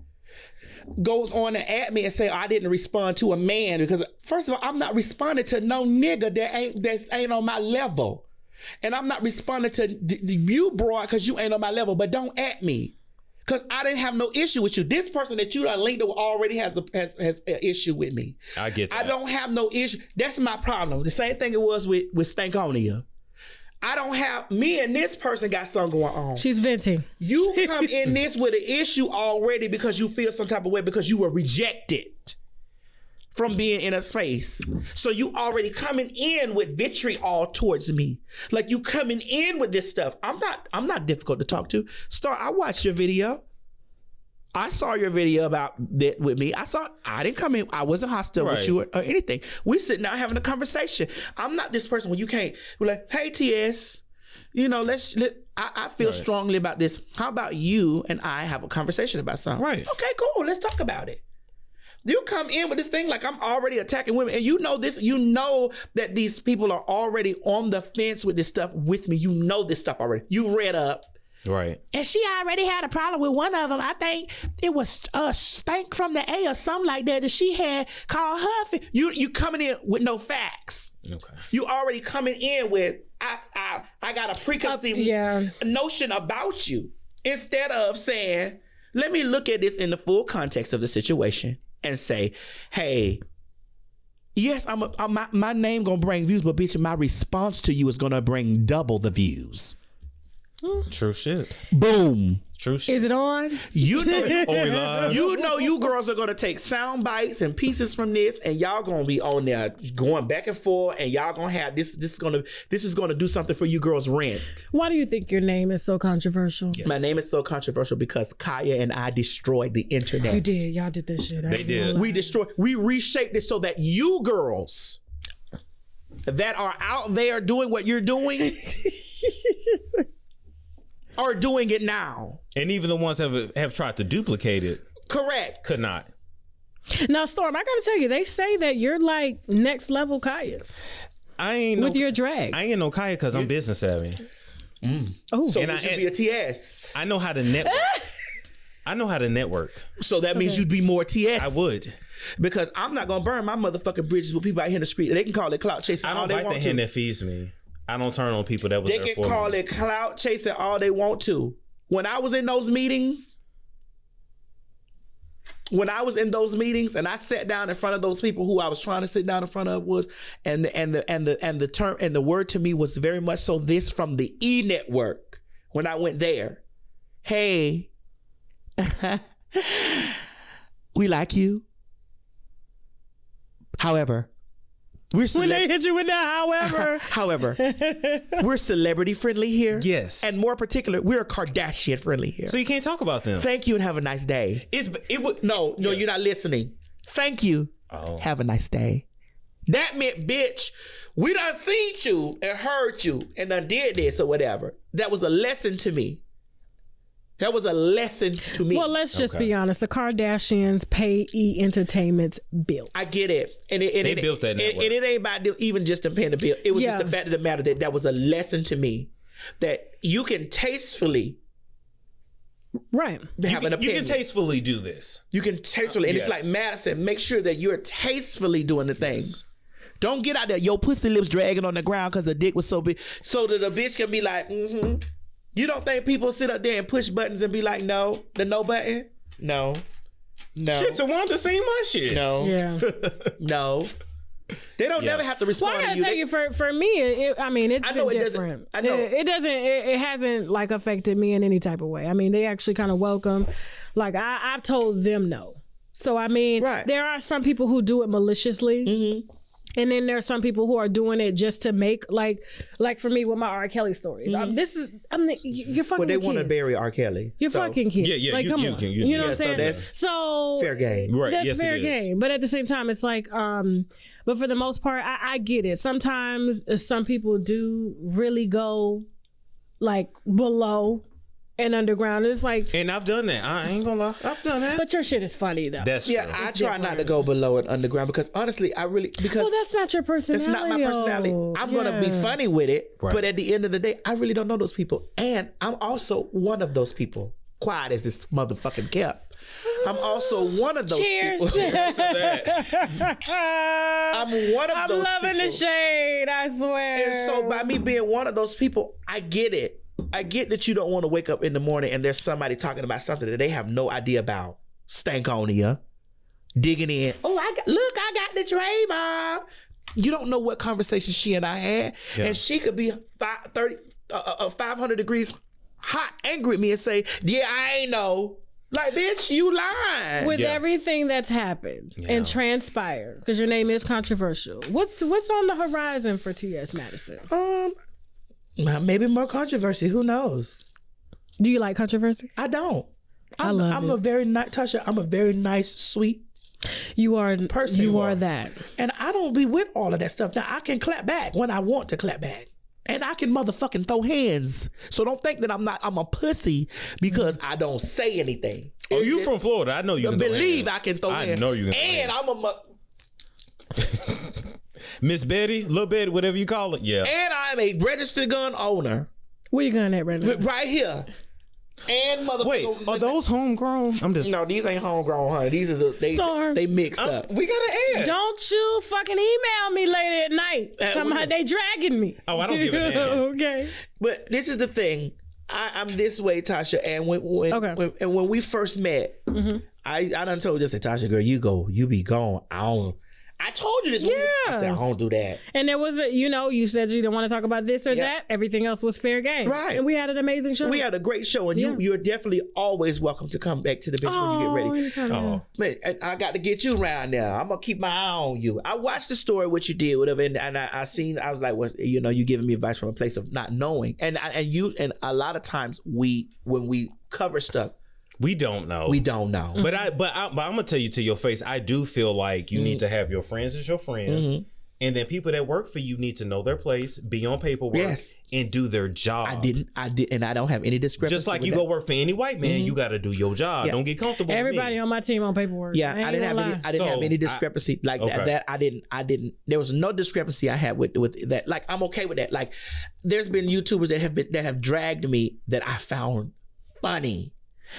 goes on and at me and say, I didn't respond to a man because first of all, I'm not responding to no nigga that ain't on my level, and I'm not responding to you, broad, because you ain't on my level. But don't at me because I didn't have no issue with you. This person that you done linked to already has an issue with me. I get that. I don't have no issue. That's my problem. The same thing it was with Stankonia. I don't have, me and this person got something going on. She's venting. You come in this with an issue already because you feel some type of way because you were rejected from being in a space. So you already coming in with vitriol towards me. Like you coming in with this stuff. I'm not difficult to talk to. Star, I watched your video. I saw your video about that with me. I didn't come in. I wasn't hostile with you or anything. We sitting down having a conversation. I'm not this person when you can't. We're like, hey, TS, you know, I feel strongly about this. How about you and I have a conversation about something? Right. Okay, cool. Let's talk about it. You come in with this thing like I'm already attacking women, and you know this. You know that these people are already on the fence with this stuff with me. You know this stuff already. You've read up. Right. And she already had a problem with one of them. I think it was Stank from the A or something like that she had called her. You coming in with no facts. Okay. You already coming in with I got a preconceived notion about you, instead of saying, let me look at this in the full context of the situation and say, hey, yes, my name gonna bring views, but bitch, my response to you is gonna bring double the views. True shit. Boom. True shit. Is it on? You know, we live? you know, you girls are gonna take sound bites and pieces from this, and y'all gonna be on there going back and forth, and y'all gonna have this. This is gonna do something for you girls' rent. Why do you think your name is so controversial? Yes. My name is so controversial because Kaya and I destroyed the internet. You did. Y'all did this shit. They did. We reshaped it so that you girls that are out there doing what you're doing are doing it now. And even the ones have tried to duplicate it. Correct. Could not. Now, Storm, I gotta tell you, they say that you're like next level Kaya I ain't with your drag. I ain't no Kaya because I'm business savvy. Oh, So And would I- you be a TS? I know how to network. I know how to network. So that means you'd be more TS. I would. Because I'm not gonna burn my motherfucking bridges with people out here in the street. They can call it clout chasing I all don't they bite the want hand to. that feeds me. I don't turn on people that was They there can for call me. it clout chasing all they want to. When I was in those meetings, and I sat down in front of those people who I was trying to sit down in front of and the word to me was very much so this from the E network when I went there. Hey, we like you. However, when they hit you with that, however, we're celebrity friendly here. Yes. And more particular, we're Kardashian friendly here. So you can't talk about them. Thank you and have a nice day. It would No, you're not listening. Thank you. Oh. Have a nice day. That meant, bitch, we done seen you and heard you and done did this or whatever. That was a lesson to me. That was a lesson to me. well, let's just be honest. The Kardashians pay E Entertainment's bill. I get it. And they built that network. And it ain't about them even just them paying the bill. It was just Yeah. the fact of the matter that was a lesson to me that you can tastefully Right. have an You opinion. can tastefully do this. You can tastefully, and Yes. it's like Madison, make sure that you're tastefully doing the thing. Don't get out there, your pussy lips dragging on the ground because the dick was so big, so that the bitch can be like, You don't think people sit up there and push buttons and be like, no, the no button? No. Shit, Tawanda seen my shit. No. Yeah. No. They don't never have to respond Well, I to gotta you. tell you, for me, it's I been know it doesn't- different. I know. It hasn't like affected me in any type of way. I mean, they actually kind of welcome. Like I've told them no. So I mean, Right. there are some people who do it maliciously. And then there are some people who are doing it just to make like for me with my R.Kelly stories. You're fucking. Well, they kids. want to bury R. Kelly. You're so- fucking kids. Yeah, Like, you come can- on. you- You know what I'm so saying? that's So fair game. Right, That's yes, fair it is. game. But at the same time, it's like, but for the most part, I get it. Sometimes some people do really go like below and underground. It's like, And I've done that. I ain't gonna lie. I've done that. but your shit is funny though. That's Yeah, true. I try not to go below and underground because honestly, because well, that's not your personality. that's not my personality. I'm gonna be funny with it, Right. but at the end of the day, I really don't know those people, and I'm also one of those people. Quiet as this motherfucking kept. I'm also one of those Cheers. people. I'm one of I'm those loving people. the shade, I swear. And so by me being one of those people, I get it. I get that you don't want to wake up in the morning and there's somebody talking about something that they have no idea about. Stankonia. Digging in. Oh, I got the tray, Mom. You don't know what conversation she and I had. Yeah. And she could be 500 degrees hot, angry at me and say, yeah, I ain't know. Like, bitch, you lying. With Yeah. everything that's happened and transpired, because your name is controversial. What's on the horizon for T.S. Madison? Maybe more controversy. Who knows? Do you like controversy? I don't. I'm a very nice, Tasha. I'm a very nice, sweet You are person. You are that. And I don't be with all of that stuff. Now I can clap back when I want to clap back. And I can motherfucking throw hands. So don't think that I'm a pussy because I don't say anything. Oh, you from Florida? I know you can believe throw hands. I can throw hands. I know you can. And I'm a Miss Betty, Lil Betty, whatever you call it. Yeah. and I'm a registered gun owner. Where you going at right now? Right here. And motherfucker. Wait, are those homegrown? I'm just. No, these ain't homegrown, honey. These is Storm. they mixed up. We gotta ask. Don't you fucking email me late at night. Somehow they dragging me. Oh, I don't give a damn. Okay. But this is the thing. I'm this way, Tasha. And when we first met, I done told you, I said, Tasha, girl, you be gone. I told you this. Yeah. I said, I don't do that. And there was you said you didn't want to talk about this or that. Everything else was fair game. Right. And we had an amazing show. We had a great show, and you're definitely always welcome to come back to the bench when you get ready. anytime. Man, I got to get you around now. I'm gonna keep my eye on you. I watched the story what you did, whatever, and I was like, you giving me advice from a place of not knowing, and a lot of times when we cover stuff, We don't know. we don't know. But I'm gonna tell you to your face. I do feel like you need to have your friends as your friends, and then people that work for you need to know their place, be on paperwork, and do their job. I did, and I don't have any discrepancy. Just like with you that. go work for any white man, you got to do your job. Yeah. Don't get comfortable. Everybody with me. on my team on paperwork. Yeah, I didn't have any discrepancy like okay. that. I didn't. There was no discrepancy I had with that. Like I'm okay with that. Like there's been YouTubers that have dragged me that I found funny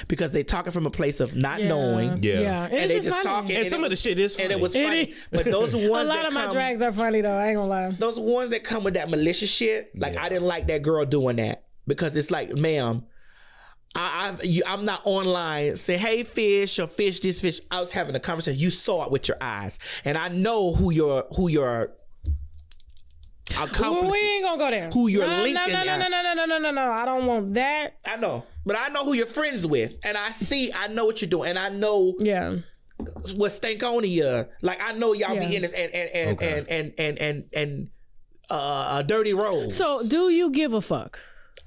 because they talking from a place of not knowing. Yeah. And they it's just funny. talking. And some of the shit is funny. And it was It funny. is. But those are A ones lot of my drags are funny though. I ain't gonna lie. those ones that come with that malicious shit. Like I didn't like that girl doing that because it's like, ma'am, I'm not online saying, hey, fish or fish this fish. I was having a conversation. You saw it with your eyes, and I know who your accomplice. We ain't gonna go there. Who you're no, linking No. I don't want that. I know, but I know who you're friends with, and I know what you're doing, and I know Yeah. what Stankonia. Like I know y'all be in this and Dirty Rose. So do you give a fuck?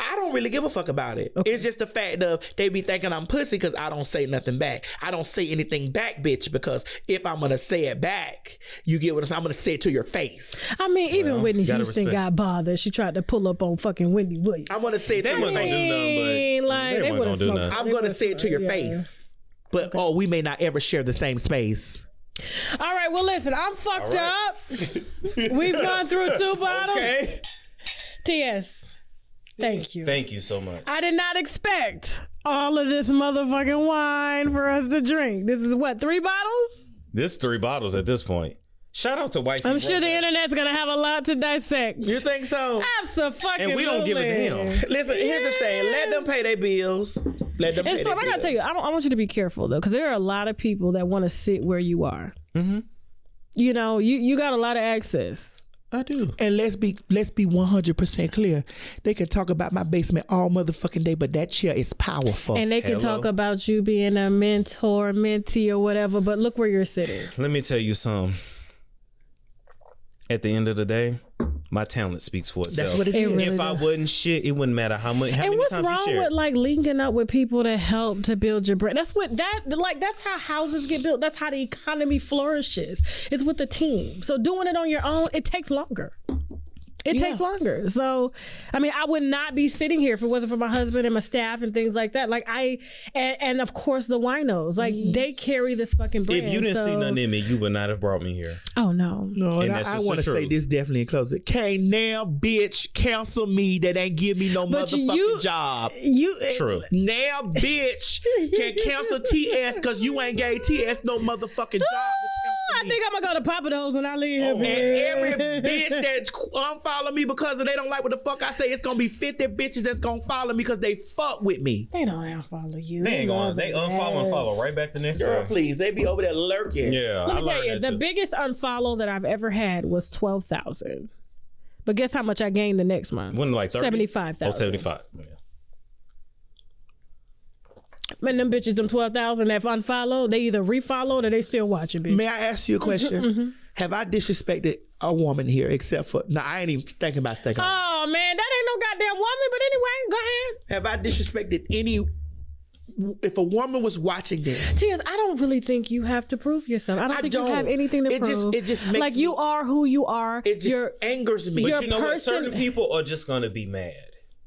I don't really give a fuck about it. Okay. It's just the fact of they be thinking I'm pussy because I don't say nothing back. I don't say anything back, bitch, because if I'm gonna say it back, you get what I'm saying. I'm gonna say it to your face. I mean, even Whitney gotta Houston respect. got bothered. She tried to pull up on fucking Wendy Williams. I'm gonna say it to They your wasn't gonna do face. nothing, but Like, they they wasn't would've gonna do smoked. nothing. I'm gonna say it to your face. But we may not ever share the same space. All right, well, listen, I'm fucked up. We've gone through 2 bottles. Okay. TS, thank you. Thank you so much. I did not expect all of this motherfucking wine for us to drink. This is what, 3 bottles? This 3 bottles at this point. Shout out to Wifey. I'm sure the Rose. internet's gonna have a lot to dissect. You think so? Absolutely. And we don't give a damn. Listen, here's the thing. Let them pay their bills. Let them pay And so their I gotta bills. tell you, I want you to be careful though, because there are a lot of people that want to sit where you are. Mm-hmm. You know, you got a lot of access. I do. And let's be 100% clear. They can talk about my basement all motherfucking day, but that chair is powerful. And they can talk about you being a mentor, mentee, or whatever, but look where you're sitting. Let me tell you something. At the end of the day, my talent speaks for itself. That's what it is. really If I does. wasn't shit, it wouldn't matter how many And what's times you wrong share. with like linking up with people to help to build your brand? That's how houses get built. That's how the economy flourishes. It's with the team. So doing it on your own, it takes longer. It takes longer. So, I mean, I would not be sitting here if it wasn't for my husband and my staff and things like that. Like and of course the winos, like they carry this fucking brand. If you didn't see so- nothing in me, you would not have brought me here. Oh no. No, and that's I just want to the say truth. this definitely in closing. Can't now, bitch, cancel me that ain't give me no But motherfucking job. True. Now, bitch, can cancel TS because you ain't gave TS no motherfucking job to I cancel me. think I'm gonna go to Papa Do's when I leave here. And every bitch that unfollow me because they don't like what the fuck I say, it's gonna be 50 bitches that's gonna follow me because they fuck with me. They don't unfollow you. They ain't going. They unfollow and follow right back the next Girl, day. please, they be over there lurking. Yeah, Let I me tell you, learned the that too. biggest unfollow that I've ever had was 12,000. But guess how much I gained the next month? Wasn't it like 30? 75,000. Oh, 75. Yeah. Man, them bitches, them 12,000 that unfollowed, they either refollowed or they still watching, bitch. May I ask you a question? Have I disrespected a woman here except for... No, I ain't even thinking about sticking. Oh, man, that ain't no goddamn woman. But anyway, go ahead. Have I disrespected any if a woman was watching this, Tears, I don't really think you have to prove yourself. I don't think you have anything to prove. It just makes like you are who you are. It just angers me. But you know what? Certain people are just gonna be mad.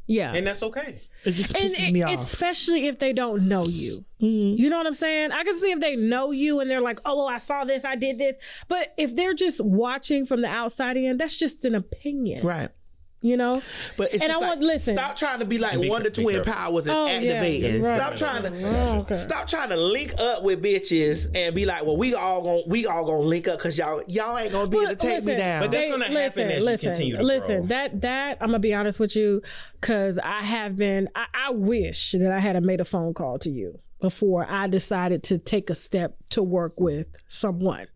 Yeah. And that's okay. It just pisses me off. Especially if they don't know you. Mm-hmm. You know what I'm saying? I can see if they know you and they're like, oh, well, I saw this, I did this. But if they're just watching from the outside in, that's just an opinion. Right. You know? But it's listen. Stop trying to be like Wonder Twin Powers and activating. Yeah, right. Stop trying to link up with bitches and be like, well, we all gonna link up because y'all ain't gonna be able to take me down. But that's gonna happen as you continue to grow. That I'm gonna be honest with you, because I wish that I had made a phone call to you before I decided to take a step to work with someone.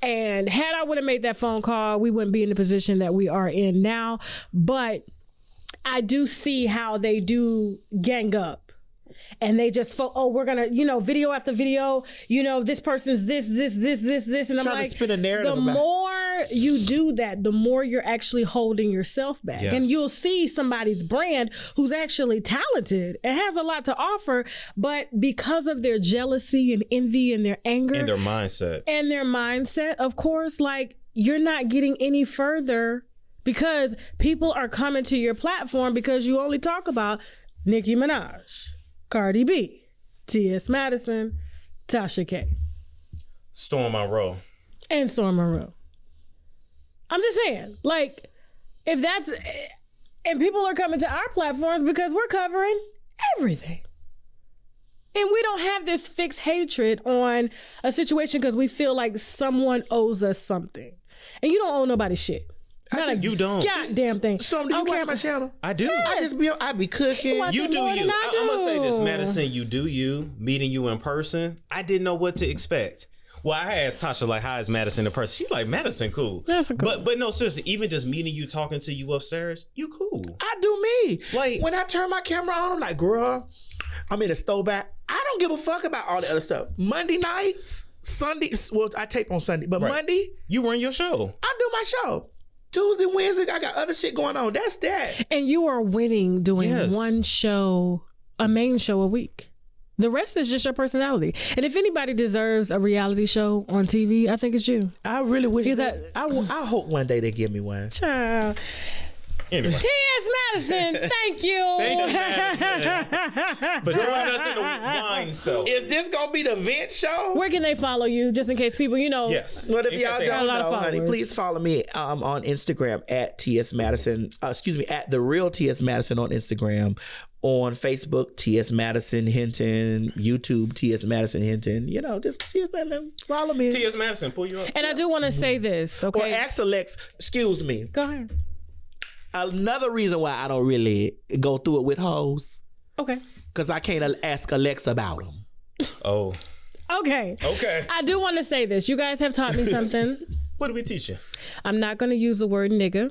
And had I would have made that phone call, we wouldn't be in the position that we are in now. But I do see how they do gang up. And they just, we're going to, video after video, this person's this. And I'm like, to spin a narrative the more you do that, the more you're actually holding yourself back. Yes. And you'll see somebody's brand who's actually talented and has a lot to offer. But because of their jealousy and envy and their anger. And their mindset. Of course, like, you're not getting any further because people are coming to your platform because you only talk about Nicki Minaj, Cardi B, T.S. Madison, TASHAK. Storm Monroe. And Storm Monroe. I'm just saying, like, if that's... And people are coming to our platforms because we're covering everything. And we don't have this fixed hatred on a situation because we feel like someone owes us something. And you don't owe nobody shit. You don't. Goddamn thing. Storm, do you care about channel? I do. Yes. I be cooking. You do you. I'm gonna say this, Madison. You do you. Meeting you in person, I didn't know what to expect. Well, I asked Tasha, like, how is Madison in person? She's like, Madison, cool. That's cool. But no, seriously, even just meeting you, talking to you upstairs, you cool. I do me. Like, when I turn my camera on, I'm like, girl, I'm in a throwback. I don't give a fuck about all the other stuff. Monday nights, Sunday, well, I tape on Sunday, but Monday, you run your show. I do my show. Tuesday, Wednesday, I got other shit going on. That's that. And you are winning doing one show, a main show a week. The rest is just your personality. And if anybody deserves a reality show on TV, I think it's you. I really wish that. I hope one day they give me one. Child. Anyway. T.S. Madison, thank you. Thank you, Madison. But join us in the wine show. Is this gonna be the vent show? Where can they follow you, just in case people, Yes. Well, if In y'all case don't got a lot of know, honey, followers. please follow me on Instagram at T.S. Madison. At the real T.S. Madison on Instagram. On Facebook, T.S. Madison Hinton. YouTube, T.S. Madison Hinton. Just T.S. Madison. Follow me. T.S. Madison, pull you up. And I do want to say this, okay? Or ask Alexa. Excuse me. Go ahead. Another reason why I don't really go through it with hoes. Okay. Because I can't ask Alexa about them. Oh. Okay. Okay. I do want to say this. You guys have taught me something. What did we teach you? I'm not going to use the word nigga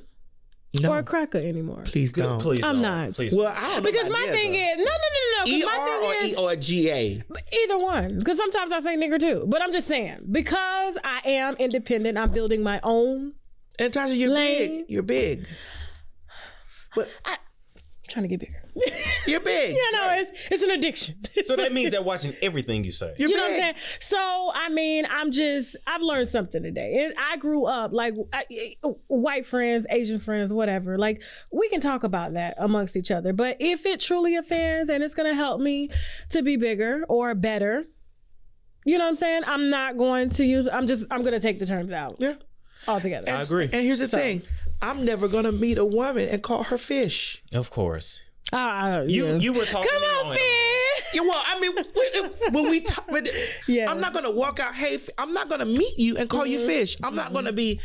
or cracker anymore. Please don't. Please I'm don't. not. Please. Well, I don't know. Because my thing is, no. 'Cause my thing is, or G-A? either one. Because sometimes I say nigger too. But I'm just saying, because I am independent, I'm building my own. And Tasha, you're lane. big. You're big. But I'm trying to get bigger. You're big. It's an addiction. So that means they're watching everything you say. You're You know what I'm big. saying? So, I mean, I've learned something today. And I grew up, like, white friends, Asian friends, whatever. Like, we can talk about that amongst each other. But if it truly offends and it's going to help me to be bigger or better, you know what I'm saying? I'm not going to use, I'm going to take the terms out. Yeah. Altogether. I agree. And here's the thing. I'm never going to meet a woman and call her fish. Of course. Yeah. You were talking Come to on, your fish. Yeah, well, I mean, when we talk, Yeah. I'm not going to walk out, hey, I'm not going to meet you and call you fish. I'm not going to be,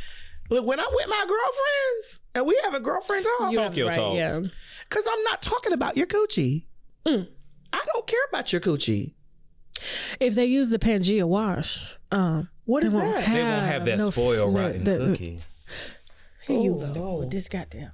when I'm with my girlfriends and we have a girlfriend talk. Talk your talk. Yeah. Because I'm not talking about your coochie. I don't care about your coochie. If they use the Pangea wash, What is that? They won't have that spoiled rotten cookie. Here you go with this goddamn.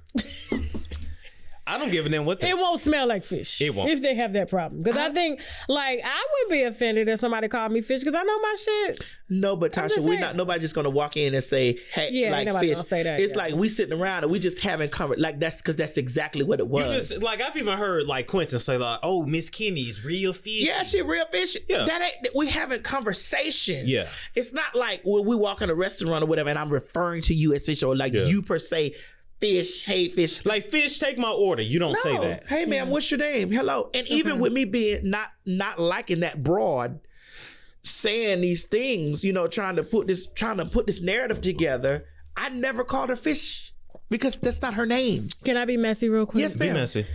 I don't give a damn what this. It won't smell like fish. It won't. If they have that problem. Because I think, like, I would be offended if somebody called me fish because I know my shit. No, but Tasha, we're not. Nobody's just gonna walk in and say, "Hey, Yeah, like nobody fish." gonna say that, It's yeah. like we sitting around and we just having conversation. Like that's because that's exactly what it was. You just like I've even heard like Quentin say like, "Oh, Miss Kenny's real fish." Yeah, she real fish. Yeah. That ain't, we having conversation. Yeah. It's not like when we walk in a restaurant or whatever and I'm referring to you as fish or like you per se, fish, hey fish. Like fish, take my order. You don't say that. Hey man, what's your name? Hello. And even with me being not liking that broad, saying these things, you know, trying to put this narrative together, I never called her fish because that's not her name. Can I be messy real quick? Yes, Be ma'am. messy.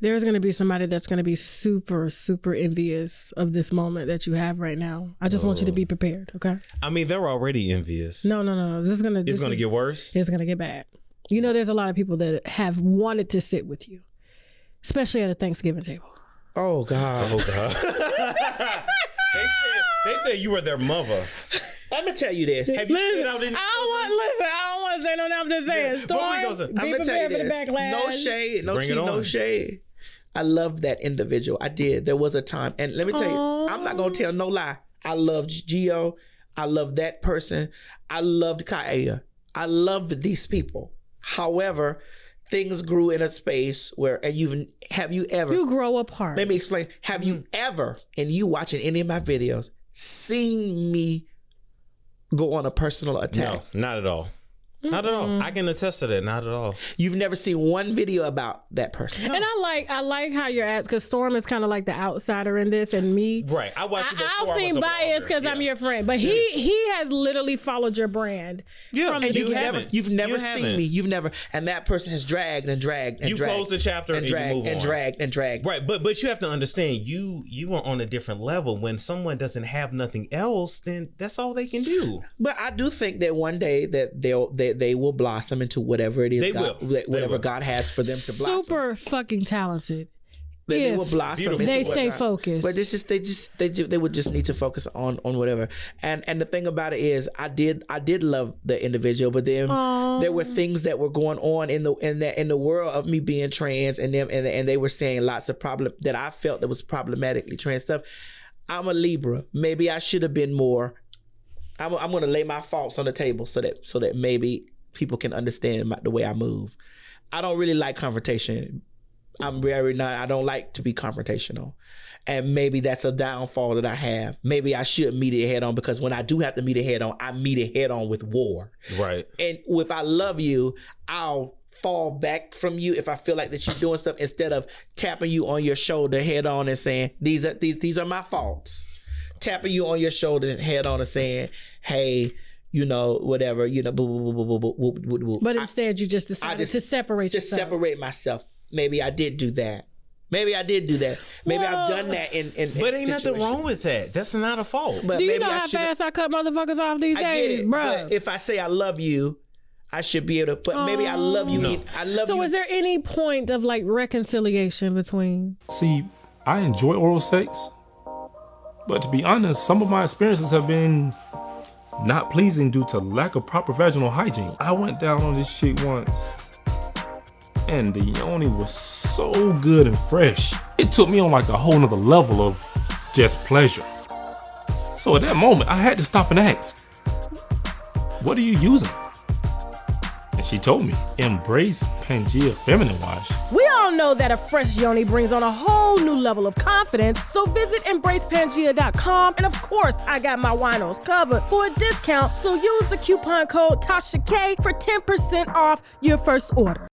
There's going to be somebody that's going to be super, super envious of this moment that you have right now. I just want you to be prepared, okay? I mean, they're already envious. No. This is gonna. It's going to get worse. It's gonna get bad. You know, there's a lot of people that have wanted to sit with you, especially at a Thanksgiving table. Oh God. Oh God. They said you were their mother. I'm gonna tell you this. Have you Listen, been out in? I don't want to say no. I'm just saying. Yeah, but we gonna say- Storm, I'm be gonna tell you prepared for the this. backlash. No shade, no Bring tea, it no on. shade. I love that individual. I did. There was a time, and let me tell you, I'm not gonna tell no lie. I loved Gio. I loved that person. I loved Kaya. I loved these people. However, things grew in a space where, and have you ever? You grow apart. Let me explain. Have you ever, and you watching any of my videos, seen me go on a personal attack? No, not at all. Not at all. I can attest to that. Not at all. You've never seen one video about that person. And I like how you're at, because Storm is kind of like the outsider in this, and me. Right. I watched you before. I'll seem biased because I'm your friend, but he has literally followed your brand. Yeah, from the and beginning. You've never You seen haven't. me. You've never, and that person has dragged and dragged and You dragged. close the chapter and you dragged move and on. dragged and dragged. Right, but you have to understand, you are on a different level. When someone doesn't have nothing else, then that's all they can do. But I do think that one day that they will blossom into whatever it is, They God, will. whatever will. God has for them to blossom. Super fucking talented. They if will blossom. Beautiful. into They what stay God- focused. But they would just need to focus on whatever. And the thing about it is, I did love the individual, but then there were things that were going on in the world of me being trans, and them and they were saying lots of problem that I felt that was problematically trans stuff. I'm a Libra. Maybe I should have been more. I'm going to lay my faults on the table so that maybe people can understand the way I move. I don't really like confrontation. I'm very not. I don't like to be confrontational, and maybe that's a downfall that I have. Maybe I should meet it head on, because when I do have to meet it head on, I meet it head on with war. Right. And if I love you, I'll fall back from you if I feel like that you're doing stuff, instead of tapping you on your shoulder head on and saying these are my faults. Tapping you on your shoulder head on and saying, hey, you know, whatever, you know, boo, boo, boo, boo, boo, boo, boo. But instead, you just decided to separate to yourself. separate myself. Maybe I did do that. Maybe I've done that in But ain't nothing situations. wrong with that. That's not a fault. But Do you maybe know I how should've- fast I cut motherfuckers off these I get days, it, bro? but if I say I love you, I should be able to. But maybe I love you. No. I love So you. is there any point of like reconciliation between? See, I enjoy oral sex, but to be honest, some of my experiences have been not pleasing due to lack of proper vaginal hygiene. I went down on this chick once, and the yoni was so good and fresh. It took me on like a whole nother level of just pleasure. So at that moment, I had to stop and ask, what are you using? And she told me, embrace Pangea Feminine Wash. We all know that a fresh yoni brings on a whole new level of confidence, so visit embracepangea.com, and of course, I got my winos covered for a discount, so use the coupon code TASHAK for 10% off your first order.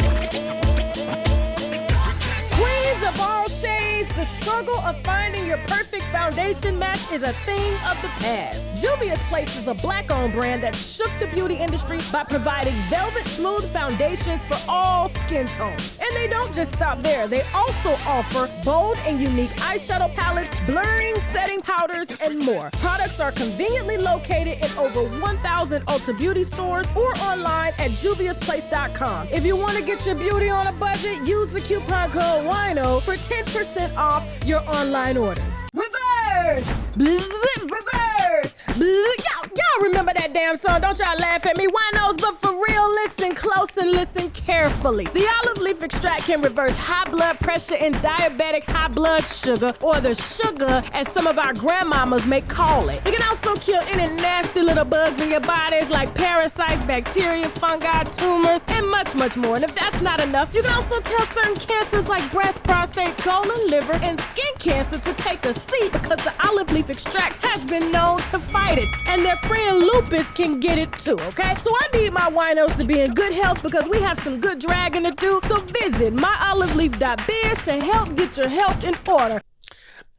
Queens of all shades, the struggle of finding your perfect foundation match is a thing of the past. Juvia's Place is a black-owned brand that shook the beauty industry by providing velvet smooth foundations for all skin tones. And they don't just stop there. They also offer bold and unique eyeshadow palettes, blurring setting powders, and more. Products are conveniently located in over 1,000 Ulta Beauty stores or online at juviasplace.com. If you want to get your beauty on a budget, use the coupon code WINO for 10% off your online orders. Reverse! Bzz, reverse! Bzz. Y'all remember remember that damn song. Don't y'all laugh at me. Winos, but for real, listen close and listen carefully. The olive leaf extract can reverse high blood pressure and diabetic high blood sugar, or the sugar as some of our grandmamas may call it. It can also kill any nasty little bugs in your bodies like parasites, bacteria, fungi, tumors, and much, much more. And if that's not enough, you can also tell certain cancers like breast, prostate, colon, liver, and skin cancer to take a seat because the olive leaf extract has been known to fight it. And their friend lupus can get it too, okay? So I need my winos to be in good health because we have some good dragging to do. So visit myoliveleaf.biz to help get your health in order.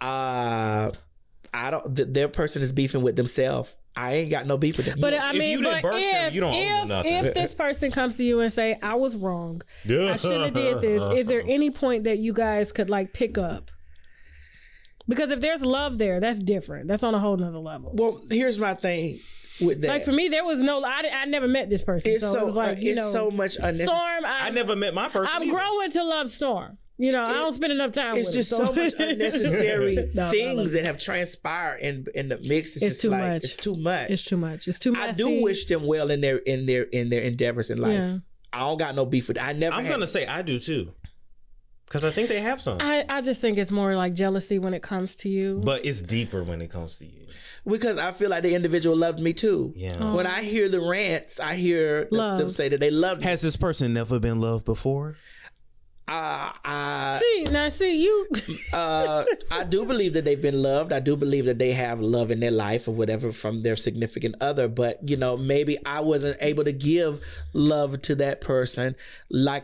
I don't. Their person is beefing with themselves. I ain't got no beef with them. But I mean, you didn't birth them, you don't owe them nothing. If this person comes to you and say, I was wrong, I shouldn't have did this, is there any point that you guys could like pick up? Because if there's love there, that's different. That's on a whole nother level. Well, here's my thing with that. Like for me, there was no, I never met this person. It's so it was like, you know, so much unnecessary. Storm, I never met my person. I'm either. growing to love Storm. You know, I don't spend enough time with It's it. just so much unnecessary No, things that have transpired in the mix. It's just too like much. it's too much. It's too much. It's too much. I do wish them well in their endeavors in life. Yeah. I don't got no beef with it. I'm gonna say I do too, because I think they have some. I just think it's more like jealousy when it comes to you. But it's deeper when it comes to you. Because I feel like the individual loved me too. Yeah. Oh. When I hear the rants, I hear them say that they loved me. Has this person never been loved before? See you. I do believe that they've been loved. I do believe that they have love in their life or whatever from their significant other. But you know, maybe I wasn't able to give love to that person like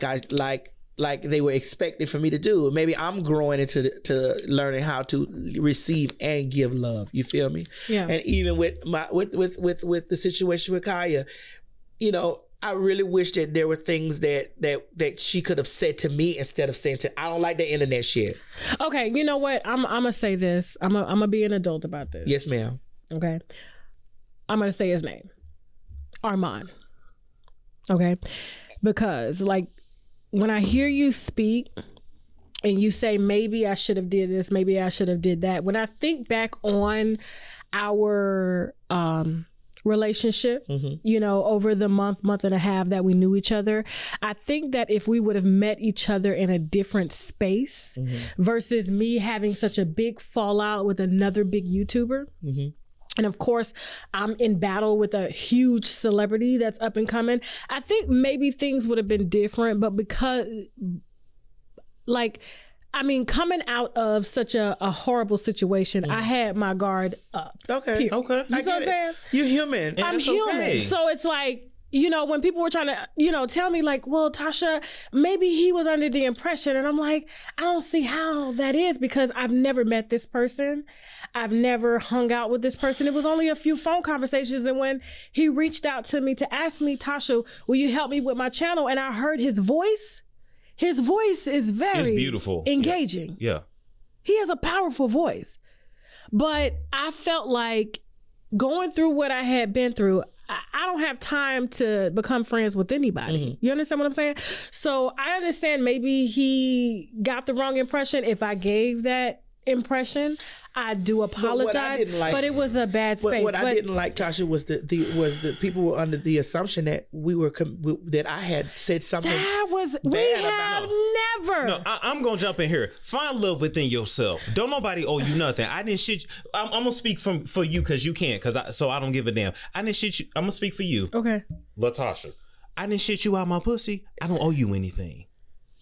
they were expected for me to do. Maybe I'm growing into learning how to receive and give love. You feel me? Yeah. And even with the situation with Kaya, you know, I really wish that there were things that she could have said to me instead of saying to. I don't like the internet shit. Okay, you know what? I'm gonna say this. I'm gonna be an adult about this. Yes, ma'am. Okay. I'm gonna say his name, Armand. Okay, because like when I hear you speak and you say maybe I should have did this, maybe I should have did that. When I think back on our relationship, you know, over the month and a half that we knew each other, I think that if we would have met each other in a different space versus me having such a big fallout with another big YouTuber, and of course I'm in battle with a huge celebrity that's up and coming, I think maybe things would have been different. But because like, I mean, coming out of such a horrible situation, I had my guard up. Okay. Period. Okay. You know what I'm saying? You're human. I'm that's human. okay. So it's like, you know, when people were trying to, you know, tell me like, well, Tasha, maybe he was under the impression. And I'm like, I don't see how that is because I've never met this person. I've never hung out with this person. It was only a few phone conversations. And when he reached out to me to ask me, Tasha, will you help me with my channel? And I heard his voice is very It's beautiful. engaging. Yeah. He has a powerful voice. But I felt like going through what I had been through, I don't have time to become friends with anybody. You understand what I'm saying? So I understand maybe he got the wrong impression. If I gave that impression, I do apologize. But it was a bad space. What I didn't like, Tasha, was the people were under the assumption that that I had said something. That was bad we about have us. never. No, I'm gonna jump in here. Find love within yourself. Don't nobody owe you nothing. I didn't shit. I'm gonna speak for you because you can't. So I don't give a damn. I didn't shit you. I'm gonna speak for you, Okay. Latasha. I didn't shit you out my pussy. I don't owe you anything.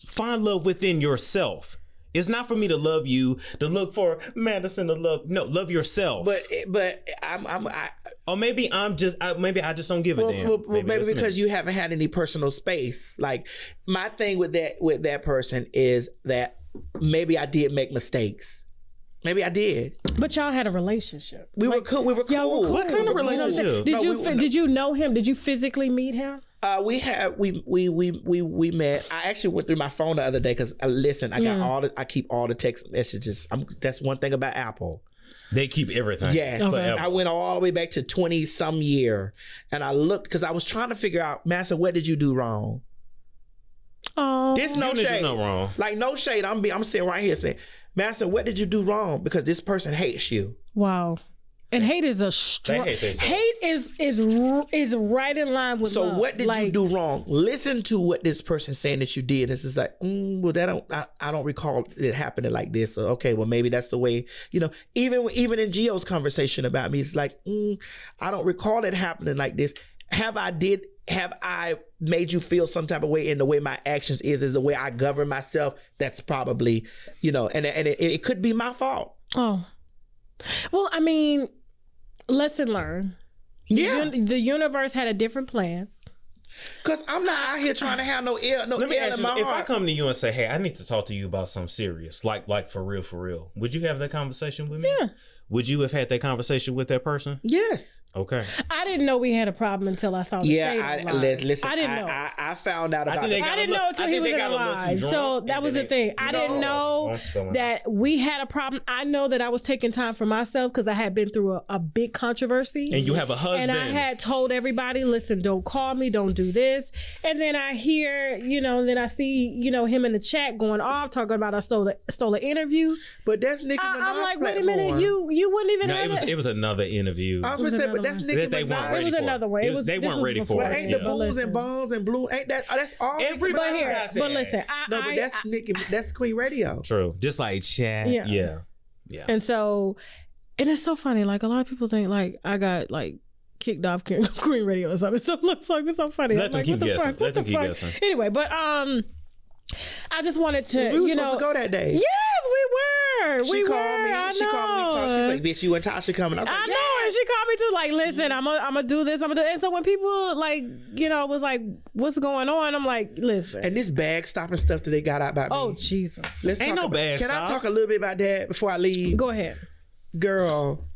Find love within yourself. It's not for me to love you, to look for Madison to love. No, love yourself. But or maybe I just don't give a damn. Well, maybe that's because me. you haven't had any personal space. Like my thing with that person is that maybe I did make mistakes. Maybe I did. But y'all had a relationship. We were cool. We were Y'all cool. were cool. What kind of You know what I'm saying? relationship? Did you know him? Did you physically meet him? We met. I actually went through my phone the other day because listen, I keep all the text messages. That's one thing about Apple. They keep everything. Yes. Forever. I went all the way back to 20 some year, and I looked because I was trying to figure out, Master, what did you do wrong? Oh, This no You didn't shade. do no wrong. Like no shade. I'm sitting right here saying, Master, what did you do wrong? Because this person hates you. wow. And hate is a strong. They hate themselves. Hate is right in line with So love. what did you do wrong? Listen to what this person's saying that you did. This is like, well, I don't recall it happening like this. Or, okay, well, maybe that's the way, even in Gio's conversation about me, it's like, I don't recall it happening like this. Have I made you feel some type of way in the way my actions is the way I govern myself? That's probably, and it could be my fault. Oh. Well, I mean, lesson learned. Yeah. The universe had a different plan. Because I'm not out here trying to have no air Let me in ask my you, if I heart. come to you and say, hey, I need to talk to you about something serious, like for real, would you have that conversation with me? Yeah. Would you have had that conversation with that person? Yes. Okay. I didn't know we had a problem until I saw the shade online. Listen, I didn't know. I found out about think it. I didn't know until he was in the live. So that was the thing. I didn't know that we had a problem. I know that I was taking time for myself because I had been through a big controversy. And you have a husband. And I had told everybody, listen, don't call me, don't do this. And then I hear, then I see, him in the chat going off, talking about I stole an interview. But that's Nicki Minaj's I'm like, wait a platform. minute, you wouldn't even have it was another interview. I was gonna say, but that's Nicki That they weren't Minaj. ready It was for. another way. They weren't ready for But it. ain't Yeah. the booms and bombs and blue? Ain't that's all? Everybody Nicki Minaj got that. But listen, No, but that's Nicki. That's Queen Radio. True. Just like chat. Yeah. Yeah. And so, and it's so funny. Like a lot of people think like I got like kicked off Queen Radio or something. So it looks like it's so funny. Let I'm them like, keep what the guessing. fuck? Let What them the keep fuck? guessing. Anyway, but I just wanted to, We were supposed to go that day. Yes, we were. She called me. I She called me. Talk. She's like, "Bitch, you and Tasha coming." I was like, I know, and she called me too. Like, listen, I'm gonna do this. I'm gonna do it. And so when people like, was like, "What's going on?" I'm like, listen. And this bag stopping stuff that they got out about me. Oh Jesus! Let's Ain't talk no about, bag Can stops. I talk a little bit about that before I leave? Go ahead. Girl,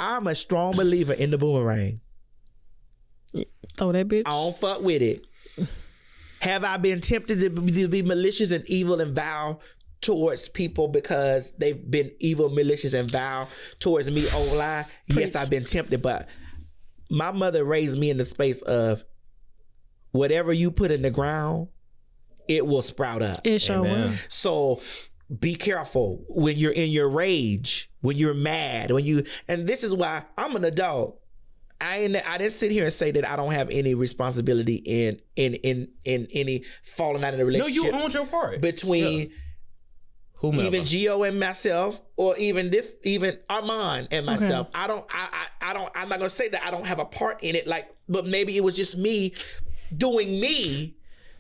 I'm a strong believer in the boomerang. Throw that bitch. I don't fuck with it. Have I been tempted to be malicious and evil and vile towards people because they've been evil, malicious, and vile towards me online? Yes, I've been tempted, but my mother raised me in the space of whatever you put in the ground, it will sprout up. It sure will. So be careful when you're in your rage, when you're mad, and this is why I'm an adult. I didn't sit here and say that I don't have any responsibility in any falling out in the No, relationship. you owned your part. Between whomever. even Gio and myself, or even Armand and myself. Okay. I'm not gonna say that I don't have a part in it, but maybe it was just me doing me,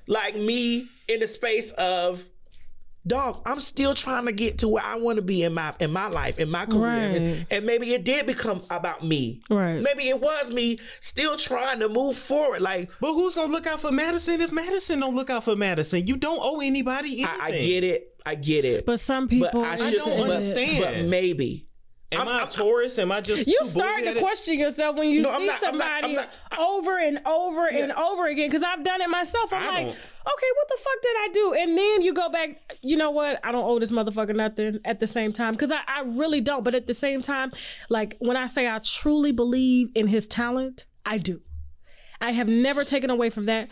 like me in the space of, dog, I'm still trying to get to where I want to be in my life, in my career. Right. And maybe it did become about me. Right. Maybe it was me still trying to move forward. But who's gonna look out for Madison if Madison don't look out for Madison? You don't owe anybody anything. I get it. But some people, I don't understand. But maybe. Am I a tourist? Am I just you too starting to bullheaded? question yourself when you see somebody I'm not. over and over and over again. Because I've done it myself. I'm like, okay, what the fuck did I do? And then you go back. You know what? I don't owe this motherfucker nothing. At the same time, because I really don't. But at the same time, like when I say I truly believe in his talent, I do. I have never taken away from that.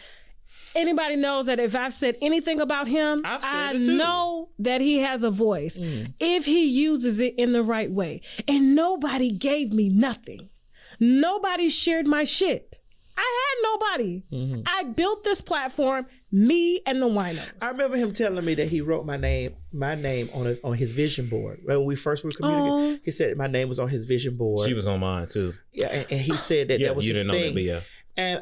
Anybody knows that if I've said anything about him, I know that he has a voice if he uses it in the right way. And nobody gave me nothing. Nobody shared my shit. I had nobody. Mm-hmm. I built this platform, me and the WINO. I remember him telling me that he wrote my name on his vision board. When we first were communicating, he said my name was on his vision board. She was on mine too. Yeah, and he said that that was his thing. You didn't know that, but yeah.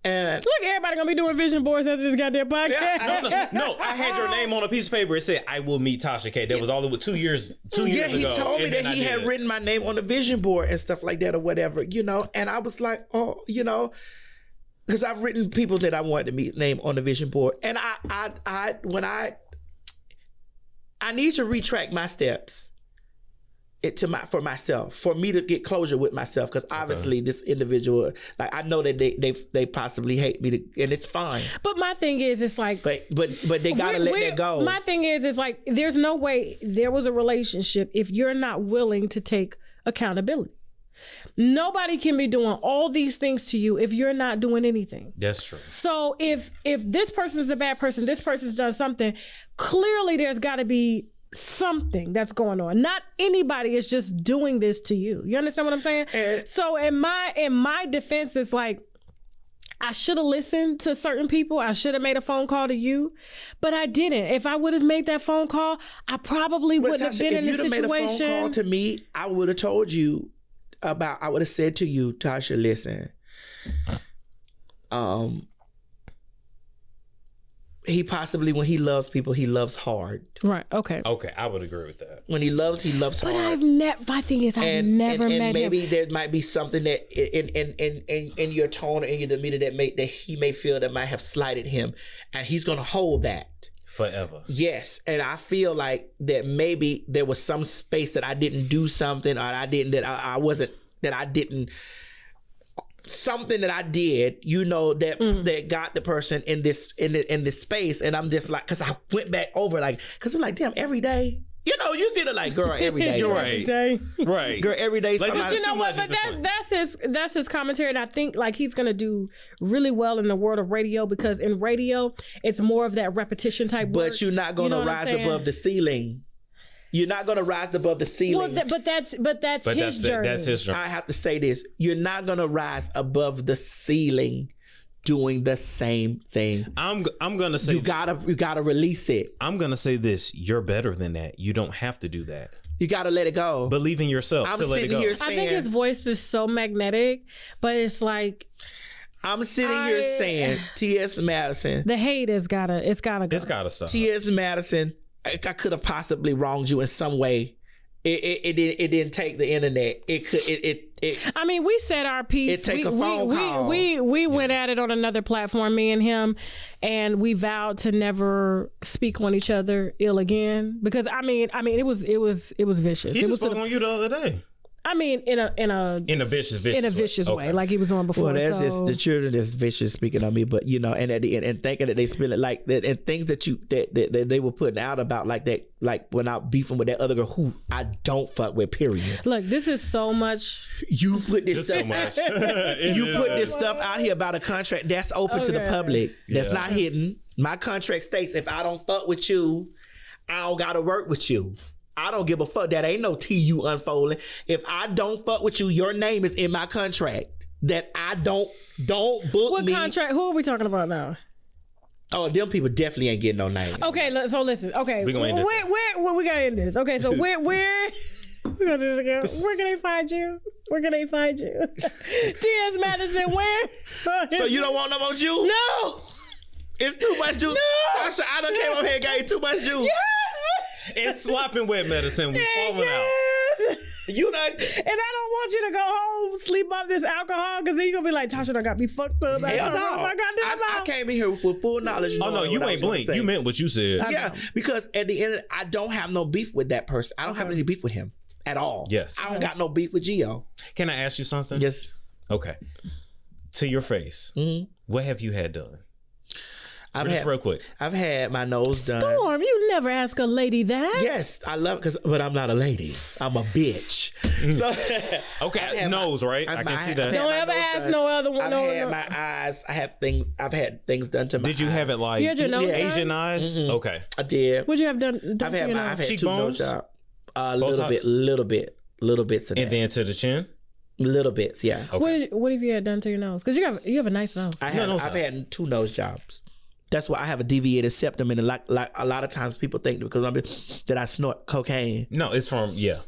And look, everybody gonna be doing vision boards after this goddamn podcast. No, I had your name on a piece of paper. It said, "I will meet TASHAK." That was all it was 2 years. 2 years ago. Yeah, he told me that he had written my name on the vision board and stuff like that or whatever, And I was like, because I've written people that I wanted to meet name on the vision board, and I need to retract my steps. For myself, for me to get closure with myself, because obviously this individual, I know that they possibly hate me, and it's fine. But my thing is, it's like, but they gotta let that go. My thing is, it's like there's no way there was a relationship if you're not willing to take accountability. Nobody can be doing all these things to you if you're not doing anything. That's true. So if this person's a bad person, this person's done something, clearly there's got to be something that's going on. Not anybody is just doing this to you. You understand what I'm saying? So in my defense, it's like, I should have listened to certain people. I should have made a phone call to you, but I didn't. If I would have made that phone call, I probably wouldn't have been in this situation. If you'd have made a phone call to me, I would have told you I would have said to you, Tasha, listen, he possibly, when he loves people, he loves hard. Right. Okay. Okay, I would agree with that. When he loves but hard. My thing is, I've never met him. And maybe there might be something that in your tone or in your demeanor that he may feel that might have slighted him, and he's gonna hold that forever. Yes, and I feel like that maybe there was some space that I didn't do something, or I didn't something that I did, that got the person in this space, and I'm just like, because I went back over, like, because I'm like, damn, every day, you see the like, girl, every day, right, right, girl, every day. Like, but you know what? But that's his commentary, and I think like he's gonna do really well in the world of radio, because in radio it's more of that repetition type. But work. you're not gonna rise above the ceiling. You're not going to rise above the ceiling. Well, but that's his journey. That's his journey. I have to say this. You're not going to rise above the ceiling doing the same thing. I'm going to say you gotta release it. I'm going to say this. You're better than that. You don't have to do that. You got to let it go. Believe in yourself to let it go. I think his voice is so magnetic, but it's like, I'm sitting here saying, T.S. Madison. The hate it's gotta go. It's gotta stop. T.S. Madison, I could have possibly wronged you in some way. It didn't take the internet. I mean, we said our piece. It take a phone call. We went at it on another platform, me and him, and we vowed to never speak on each other ill again. Because I mean, it was vicious. He just spoke on you the other day. I mean, in a vicious way, like he was on before. Well, that's just the children that's vicious speaking on me, but and at the end, and thinking that they spill it like that, and things that they were putting out about like that, like when I beefing with that other girl who I don't fuck with. Period. Look, this is so much. You put this so much. You put this stuff out here about a contract that's open to the public. That's not hidden. My contract states if I don't fuck with you, I don't gotta work with you. I don't give a fuck. That ain't no TU unfolding. If I don't fuck with you, your name is in my contract. That I don't book what me. What contract? Who are we talking about now? Oh, them people definitely ain't getting no name. Okay, so listen. Okay, we gonna end where we gonna end this? Okay, so where we're gonna do this again. Where can they find you? Where can they find you? T.S. Madison, where? So you don't want no more juice? No. It's too much juice. No. Tasha, I done came up here and gave you too much juice. Yes. It's slopping wet medicine. We falling out. You done. And I don't want you to go home, sleep off this alcohol, because then you're gonna be like, Tasha, I got me fucked up. Hell no. I came in here with full knowledge. Oh no, you ain't blink. You meant what you said. Yeah, because at the end, I don't have no beef with that person. I don't have any beef with him at all. Yes. I don't got no beef with Gio. Can I ask you something? Yes. Okay. To your face, what have you had done? Real quick. I've had my nose done. Storm, you never ask a lady that. Yes, I love but I'm not a lady. I'm a bitch. So okay, nose, right? I can see that. Don't ever ask no other one. I've had my eyes. I've had things done to my eyes. Did you have it like Asian eyes? Okay. I did. What'd you have done I've had 2 nose jobs. Little bits of that. And then to the chin? Little bits, yeah. Okay. What have you had done to your nose? Because you have a nice nose. I've had 2 nose jobs. That's why I have a deviated septum, and like a lot of times people think that I snort cocaine. No, it's from yeah.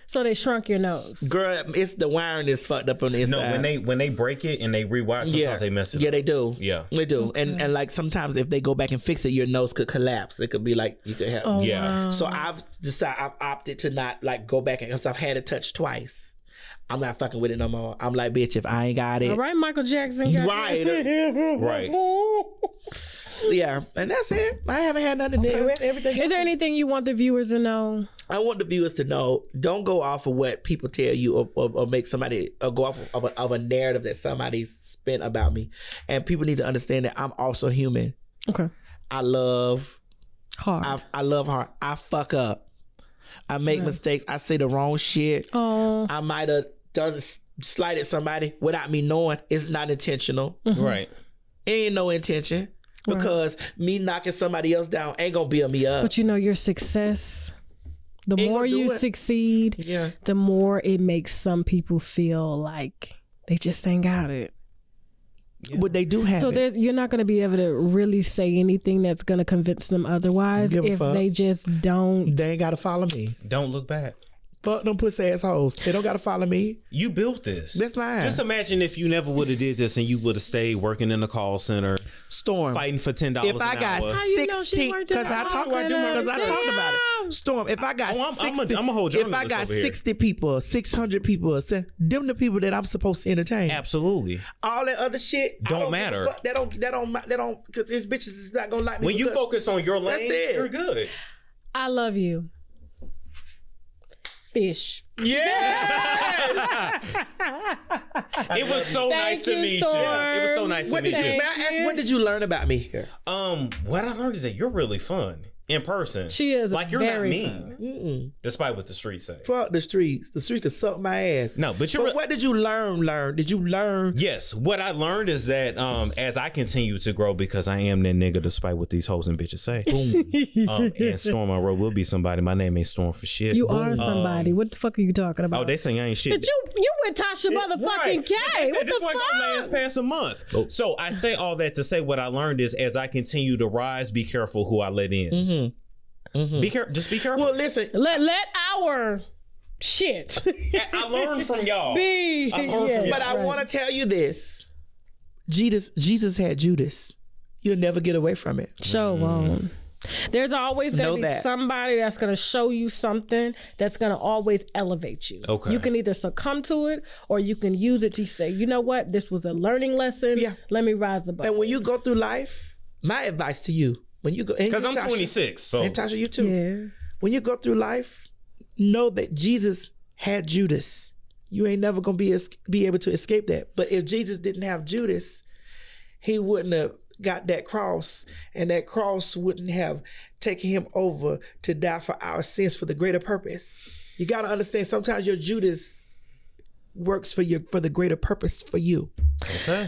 So they shrunk your nose. Girl, it's the wiring is fucked up on the inside. No, when they break it and they rewire, sometimes they mess it up. Yeah, they do. Yeah, they do. Okay. And like sometimes if they go back and fix it, your nose could collapse. It could be like you could have. Wow. So I've opted to not like go back because I've had it touched twice. I'm not fucking with it no more. I'm like, bitch, if I ain't got it. All right, Michael Jackson. Right. Right. So yeah, and that's it. I haven't had nothing to do with everything. Is there anything you want the viewers to know? I want the viewers to know, don't go off of what people tell you or make somebody or go off of a narrative that somebody's spent about me. And people need to understand that I'm also human. Okay. I love hard. I love hard. I fuck up. I make mistakes. I say the wrong shit. Oh. I might have slighted somebody without me knowing. It's not intentional. Right. It ain't no intention. because me knocking somebody else down ain't gonna build me up. But you know, your success, the Ain't more gonna do you it. succeed, Yeah. the more it makes some people feel like they just ain't got it. But they do have So it. you're not going to be able to really say anything that's going to convince them otherwise Give a if fuck. they just don't. They ain't gotta follow me. Don't look back. Fuck them pussy assholes. They don't gotta follow me. You built this. That's mine. Just imagine if you never would have did this and you would have stayed working in the call center, Storm. fighting for $10 If I an got hour. How you know she 16, worked in because the I call talked center? about it. Storm, if I got Oh, I'm 60, a whole if I journalist got over here. 60 people, 600 people, them the people that I'm supposed to entertain. Absolutely. All that other shit I Don't give a matter. fuck. That don't, because these bitches is not gonna like me. When you because- focus on your lane, it. you're good. I love you. Fish. Yeah. It was so Thank nice to you, meet Storm. you. It was so nice to What did meet you? you. May I ask? What did you learn about me here? What I learned is that you're really fun in person. She is like you're very not mean, despite what the streets say. Fuck the streets. The streets could suck my ass. No, but you're. What did you learn? Did you learn? Yes, what I learned is that as I continue to grow, because I am that nigga, despite what these hoes and bitches say. Boom. And Storm on Road will be somebody. My name ain't Storm for shit. You are somebody. What the fuck are you talking about? Oh, they say I ain't shit. But you with Tasha motherfucking K. What This the one gonna last fuck? past a month. So I say all that to say what I learned is as I continue to rise, be careful who I let in. Be careful. Just be careful. Well, listen. Let our shit I learned from y'all. be. I learned from y'all. But I want to tell you this. Jesus had Judas. You'll never get away from it. Show won't. There's always Know going to be that. somebody that's going to show you something that's going to always elevate you. Okay. You can either succumb to it or you can use it to say, you know what? This was a learning lesson. Yeah. Let me rise above. And when you go through life, my advice to you, when you go, Because I'm 26. So and Tasha, you too. Yeah. When you go through life, know that Jesus had Judas. You ain't never gonna be able to escape that. But if Jesus didn't have Judas, he wouldn't have got that cross, and that cross wouldn't have taken him over to die for our sins for the greater purpose. You gotta understand. Sometimes your Judas works for the greater purpose for you.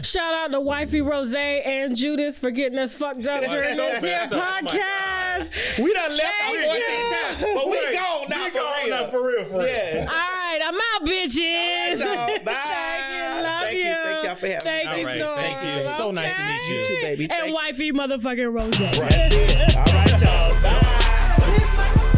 Shout out to Wifey Rose and Judas for getting us fucked up during so this here messed up. Oh my podcast. We done left Thank 14 you. times, but we gone now for real. for real. Yeah. All right, I'm out, bitches. All right, y'all. Bye. Thank you. Love Thank you. you. Thank y'all for having me. Thank All you, right, Storm. thank you. So nice to meet you. You too, baby. And Thank you. Wifey motherfucking Rose. All right, y'all. Bye.